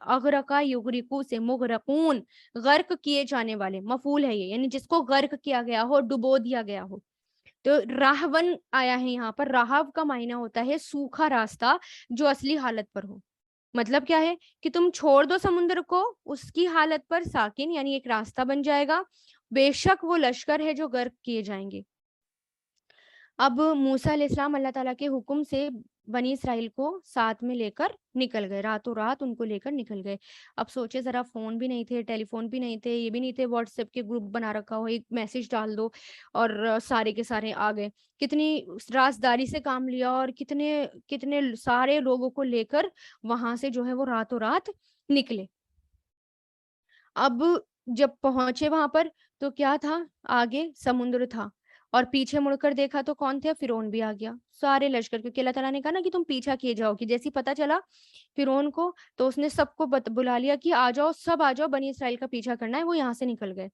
اغرقا یغرقو سے مغرقون غرق کیے جانے والے, مفعول ہے یہ, یعنی جس کو غرق کیا گیا ہو, ڈبو دیا گیا ہو. تو راہون آیا ہے یہاں پر, راہو کا معنی ہوتا ہے سوکھا راستہ جو اصلی حالت پر ہو. مطلب کیا ہے کہ تم چھوڑ دو سمندر کو, اس کی حالت پر ساکن یعنی ایک راستہ بن جائے گا, بے شک وہ لشکر ہے جو غرق کیے جائیں گے. اب موسیٰ علیہ السلام اللہ تعالیٰ کے حکم سے بنی اسرائیل کو ساتھ میں لے کر نکل گئے, راتوں رات ان کو لے کر نکل گئے. اب سوچے ذرا, فون بھی نہیں تھے, ٹیلی فون بھی نہیں تھے, یہ بھی نہیں تھے واٹس ایپ کے گروپ بنا رکھا ہو, ایک میسج ڈال دو اور سارے کے سارے آ گئے. کتنی رازداری سے کام لیا اور کتنے کتنے سارے لوگوں کو لے کر وہاں سے جو ہے وہ راتوں رات نکلے. اب جب پہنچے وہاں پر تو کیا تھا, آگے سمندر تھا اور پیچھے مڑ کر دیکھا تو کون تھے, فرعون بھی آ گیا, سارے لشکر, کیونکہ اللہ تعالیٰ نے کہا نا کہ تم پیچھا کیے جاؤ گی. جیسے پتا چلا فرعون کو تو اس نے سب کو بلا لیا کہ آ جاؤ, سب آ جاؤ, بنی اسرائیل کا پیچھا کرنا ہے. وہ یہاں سے نکل گئے,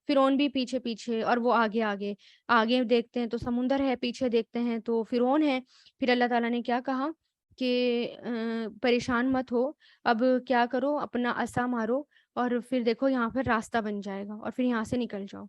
فرعون بھی پیچھے پیچھے اور وہ آگے آگے. آگے دیکھتے ہیں تو سمندر ہے, پیچھے دیکھتے ہیں تو فرعون ہے. پھر اللہ تعالیٰ نے کیا کہا کہ پریشان مت ہو, اب کیا کرو, اپنا عصا مارو اور پھر دیکھو یہاں پہ راستہ بن جائے گا اور پھر یہاں سے نکل جاؤ.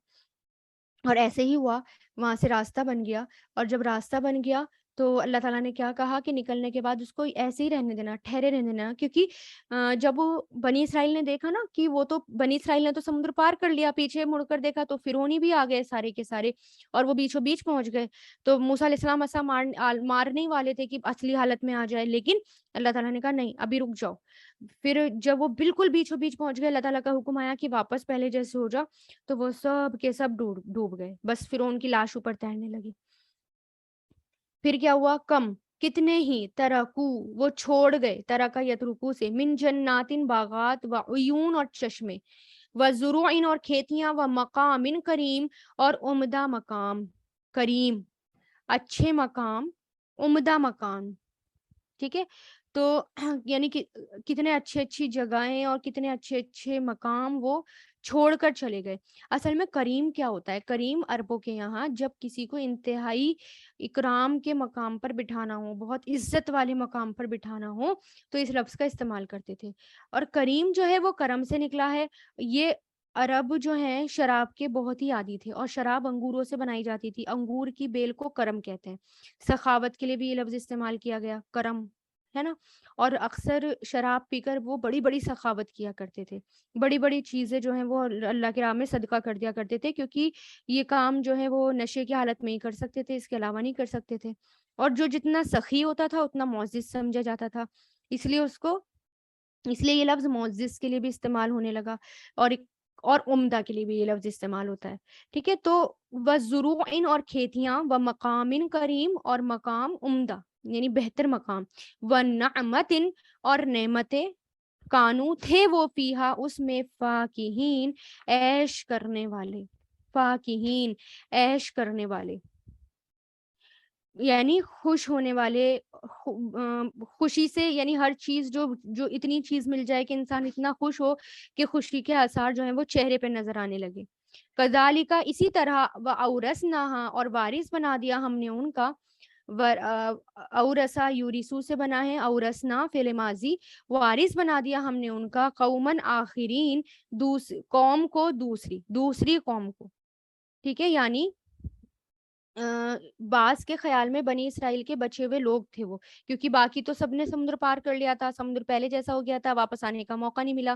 اور ایسے ہی ہوا, وہاں سے راستہ بن گیا. اور جب راستہ بن گیا تو اللہ تعالیٰ نے کیا کہا کہ نکلنے کے بعد اس کو ایسے ہی رہنے دینا, ٹھہرے رہنے دینا, کیونکہ جب بنی اسرائیل نے دیکھا نا کہ وہ تو بنی اسرائیل نے تو سمندر پار کر لیا, پیچھے مڑ کر دیکھا تو فرعونی بھی آ گئے سارے کے سارے, اور وہ بیچوں بیچ پہنچ گئے. تو موسیٰ علیہ السلام ایسا مارنے والے تھے کہ اصلی حالت میں آ جائے, لیکن اللہ تعالیٰ نے کہا نہیں, ابھی رک جاؤ. پھر جب وہ بالکل بیچوں بیچ پہنچ گئے, اللہ تعالیٰ کا حکم آیا کہ واپس پہلے جیسے ہو جا, تو وہ سب کے سب ڈوب گئے, بس فرعون کی لاش اوپر تیرنے لگی. پھر کیا ہوا, کم کتنے ہی, ترکو وہ چھوڑ گئے, ترکا یترکو سے, من جناتن باغات, و عیون اور چشمے, و زروعن اور کھیتیاں, و مقام کریم اور عمدہ مقام, کریم اچھے مقام, عمدہ مقام. ٹھیک ہے, تو یعنی کہ کتنے اچھے اچھی جگہیں اور کتنے اچھے اچھے مقام وہ چھوڑ کر چلے گئے. اصل میں کریم کیا ہوتا ہے, کریم عربوں کے یہاں جب کسی کو انتہائی اکرام کے مقام پر بٹھانا ہو, بہت عزت والے مقام پر بٹھانا ہو, تو اس لفظ کا استعمال کرتے تھے. اور کریم جو ہے وہ کرم سے نکلا ہے. یہ عرب جو ہیں شراب کے بہت ہی عادی تھے, اور شراب انگوروں سے بنائی جاتی تھی, انگور کی بیل کو کرم کہتے ہیں. سخاوت کے لیے بھی یہ لفظ استعمال کیا گیا, کرم ہے نا. اور اکثر شراب پی کر وہ بڑی بڑی سخاوت کیا کرتے تھے, بڑی بڑی چیزیں جو ہیں وہ اللہ کے راہ میں صدقہ کر دیا کرتے تھے, کیونکہ یہ کام جو ہے وہ نشے کی حالت میں ہی کر سکتے تھے, اس کے علاوہ نہیں کر سکتے تھے. اور جو جتنا سخی ہوتا تھا اتنا معزز سمجھا جاتا تھا، اس لیے یہ لفظ معزز کے لیے بھی استعمال ہونے لگا، اور عمدہ کے لیے بھی یہ لفظ استعمال ہوتا ہے. ٹھیک ہے، تو وزروع اور کھیتیاں، و مقام کریم اور مقام عمدہ یعنی بہتر مقام، و نعمت اور نعمتیں، کانو تھے وہ فیہا اس میں، فاکہین عیش کرنے والے، فاکہین عیش کرنے والے یعنی خوش ہونے والے، خوشی سے، یعنی ہر چیز جو اتنی چیز مل جائے کہ انسان اتنا خوش ہو کہ خوشی کے آثار جو ہیں وہ چہرے پہ نظر آنے لگے. کذالک اسی طرح، و اورثناہا اور وارث بنا دیا ہم نے ان کا، اورثا یورثو سے بنا ہے، اورثنا فعل ماضی، وارث بنا دیا ہم نے ان کا، قومن آخرین قوم کو، دوسری قوم کو. ٹھیک ہے، یعنی بعض کے خیال میں بنی اسرائیل کے بچے ہوئے لوگ تھے وہ، کیونکہ باقی تو سب نے سمندر پار کر لیا تھا، سمندر پہلے جیسا ہو گیا تھا، واپس آنے کا موقع نہیں ملا.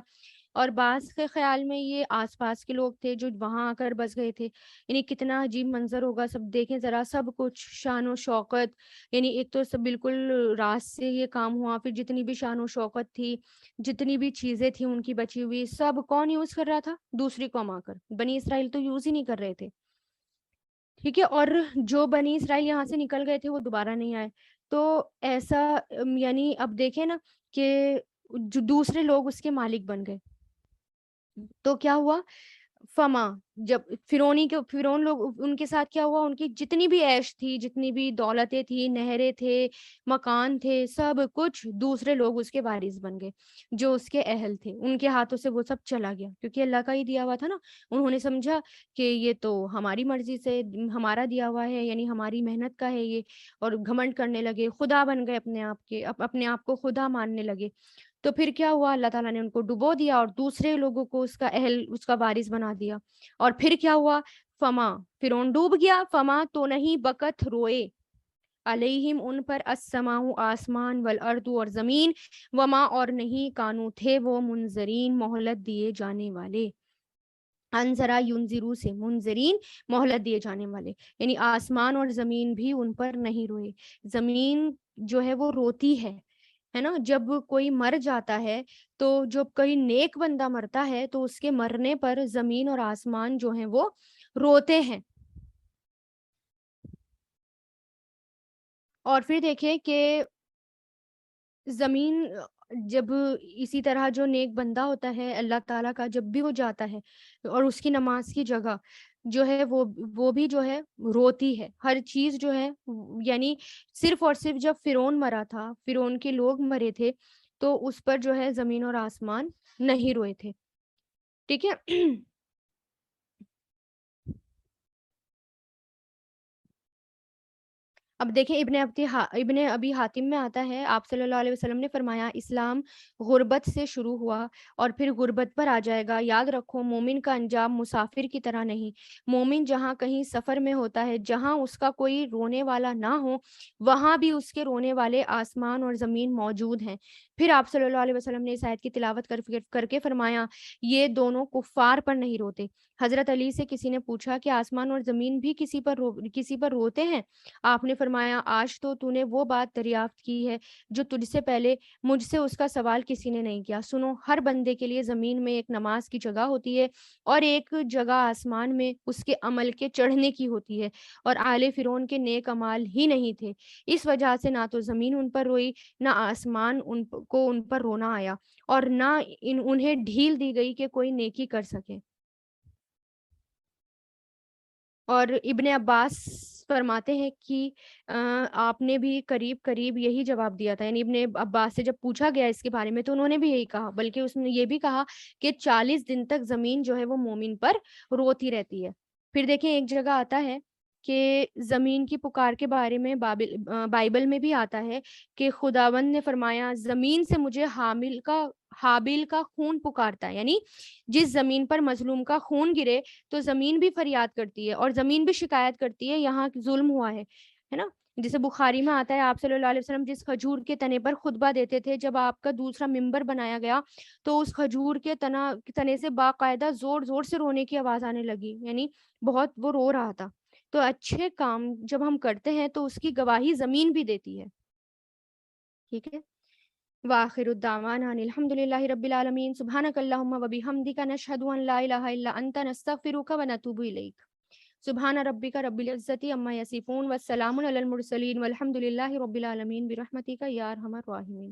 اور بعض کے خیال میں یہ آس پاس کے لوگ تھے جو وہاں آ کر بس گئے تھے. یعنی کتنا عجیب منظر ہوگا، سب دیکھیں ذرا، سب کچھ شان و شوکت، یعنی ایک تو سب بالکل راز سے یہ کام ہوا، پھر جتنی بھی شان و شوکت تھی، جتنی بھی چیزیں تھیں ان کی بچی ہوئی، سب کون یوز کر رہا تھا؟ دوسری قوم آ کر. بنی اسرائیل تو یوز ہی نہیں کر رہے تھے. ٹھیک ہے، اور جو بنی اسرائیل یہاں سے نکل گئے تھے وہ دوبارہ نہیں آئے. تو ایسا یعنی اب دیکھیں نا کہ جو دوسرے لوگ اس کے مالک بن گئے، تو کیا ہوا؟ فما، جب فرعون لوگ ان کے ساتھ کیا ہوا، ان کی جتنی بھی عیش تھی، جتنی بھی دولتیں تھی، نہریں تھے، مکان تھے، سب کچھ دوسرے لوگ اس کے وارث بن گئے، جو اس کے اہل تھے، ان کے ہاتھوں سے وہ سب چلا گیا، کیونکہ اللہ کا ہی دیا ہوا تھا نا. انہوں نے سمجھا کہ یہ تو ہماری مرضی سے ہمارا دیا ہوا ہے، یعنی ہماری محنت کا ہے یہ، اور گھمنڈ کرنے لگے، خدا بن گئے اپنے آپ کو خدا ماننے لگے. تو پھر کیا ہوا؟ اللہ تعالیٰ نے ان کو ڈبو دیا اور دوسرے لوگوں کو اس کا اہل، اس کا وارث بنا دیا. اور پھر کیا ہوا؟ فما، فرعون ڈوب گیا، فما تو نہیں بکت روئے، علیہم ان پر، السماء آسمان، والارض اور زمین، وما اور نہیں، کانو تھے وہ، منذرین مہلت دیے جانے والے. انذرا ینذرو سے منذرین مہلت دیے جانے والے، یعنی آسمان اور زمین بھی ان پر نہیں روئے. زمین جو ہے وہ روتی ہے نا. جب کوئی مر جاتا ہے، تو جب کوئی نیک بندہ مرتا ہے تو اس کے مرنے پر زمین اور آسمان جو ہیں وہ روتے ہیں. اور پھر دیکھیں کہ زمین، جب اسی طرح جو نیک بندہ ہوتا ہے اللہ تعالیٰ کا، جب بھی وہ جاتا ہے اور اس کی نماز کی جگہ جو ہے وہ بھی جو ہے روتی ہے، ہر چیز جو ہے. یعنی صرف اور صرف جب فرعون مرا تھا، فرعون کے لوگ مرے تھے، تو اس پر جو ہے زمین اور آسمان نہیں روئے تھے. ٹھیک ہے. اب دیکھیں ابن ابی حاتم میں آتا ہے، آپ صلی اللہ علیہ وسلم نے فرمایا، اسلام غربت سے شروع ہوا اور پھر غربت پر آ جائے گا. یاد رکھو، مومن کا انجام مسافر کی طرح نہیں. مومن جہاں کہیں سفر میں ہوتا ہے، جہاں اس کا کوئی رونے والا نہ ہو، وہاں بھی اس کے رونے والے آسمان اور زمین موجود ہیں. پھر آپ صلی اللہ علیہ وسلم نے اس آیت کی تلاوت کر کے فرمایا، یہ دونوں کفار پر نہیں روتے. حضرت علی سے کسی نے پوچھا کہ آسمان اور زمین بھی کسی پر روتے ہیں؟ آپ نے فرمایا، آج تو نے وہ بات دریافت کی ہے جو تجھ سے پہلے مجھ سے اس کا سوال کسی نے نہیں کیا. سنو، ہر بندے کے لیے زمین میں ایک نماز کی جگہ ہوتی ہے اور ایک جگہ آسمان میں اس کے عمل کے چڑھنے کی ہوتی ہے، اور آل فرعون کے نیک اعمال ہی نہیں تھے. اس وجہ سے نہ تو زمین ان پر روئی، نہ آسمان کو ان پر رونا آیا، اور نہ انہیں ڈھیل دی گئی کہ کوئی نیکی کر سکے. اور ابن عباس فرماتے ہیں کہ آپ نے بھی قریب یہی جواب دیا تھا. یعنی ابن عباس سے جب پوچھا گیا اس کے بارے میں تو انہوں نے بھی یہی کہا، بلکہ اس نے یہ بھی کہا کہ 40 دن تک زمین جو ہے وہ مومن پر روتی رہتی ہے. پھر دیکھیں ایک جگہ آتا ہے کہ زمین کی پکار کے بارے میں بائبل میں بھی آتا ہے کہ خداوند نے فرمایا، زمین سے مجھے حابیل کا خون پکارتا ہے. یعنی جس زمین پر مظلوم کا خون گرے تو زمین بھی فریاد کرتی ہے اور زمین بھی شکایت کرتی ہے، یہاں ظلم ہوا ہے نا. جسے بخاری میں آتا ہے، آپ صلی اللہ علیہ وسلم جس کھجور کے تنے پر خطبہ دیتے تھے، جب آپ کا دوسرا ممبر بنایا گیا تو اس کھجور کے تنے سے باقاعدہ زور زور سے رونے کی آواز آنے لگی. یعنی بہت وہ رو رہا تھا. تو اچھے کام جب ہم کرتے ہیں تو اس کی گواہی زمین بھی دیتی ہے. ٹھیک ہے. وآخر الدعوانا ان الحمد للہ رب العالمین سبحانک اللہم و بحمدک نشہد ان لا الہ الا انت نستغفرک و نتوب الیک. سبحان ربک رب العزت عما یصفون والسلام علی المرسلین والحمد للہ رب العالمین برحمتک یا ارحم الراحمین.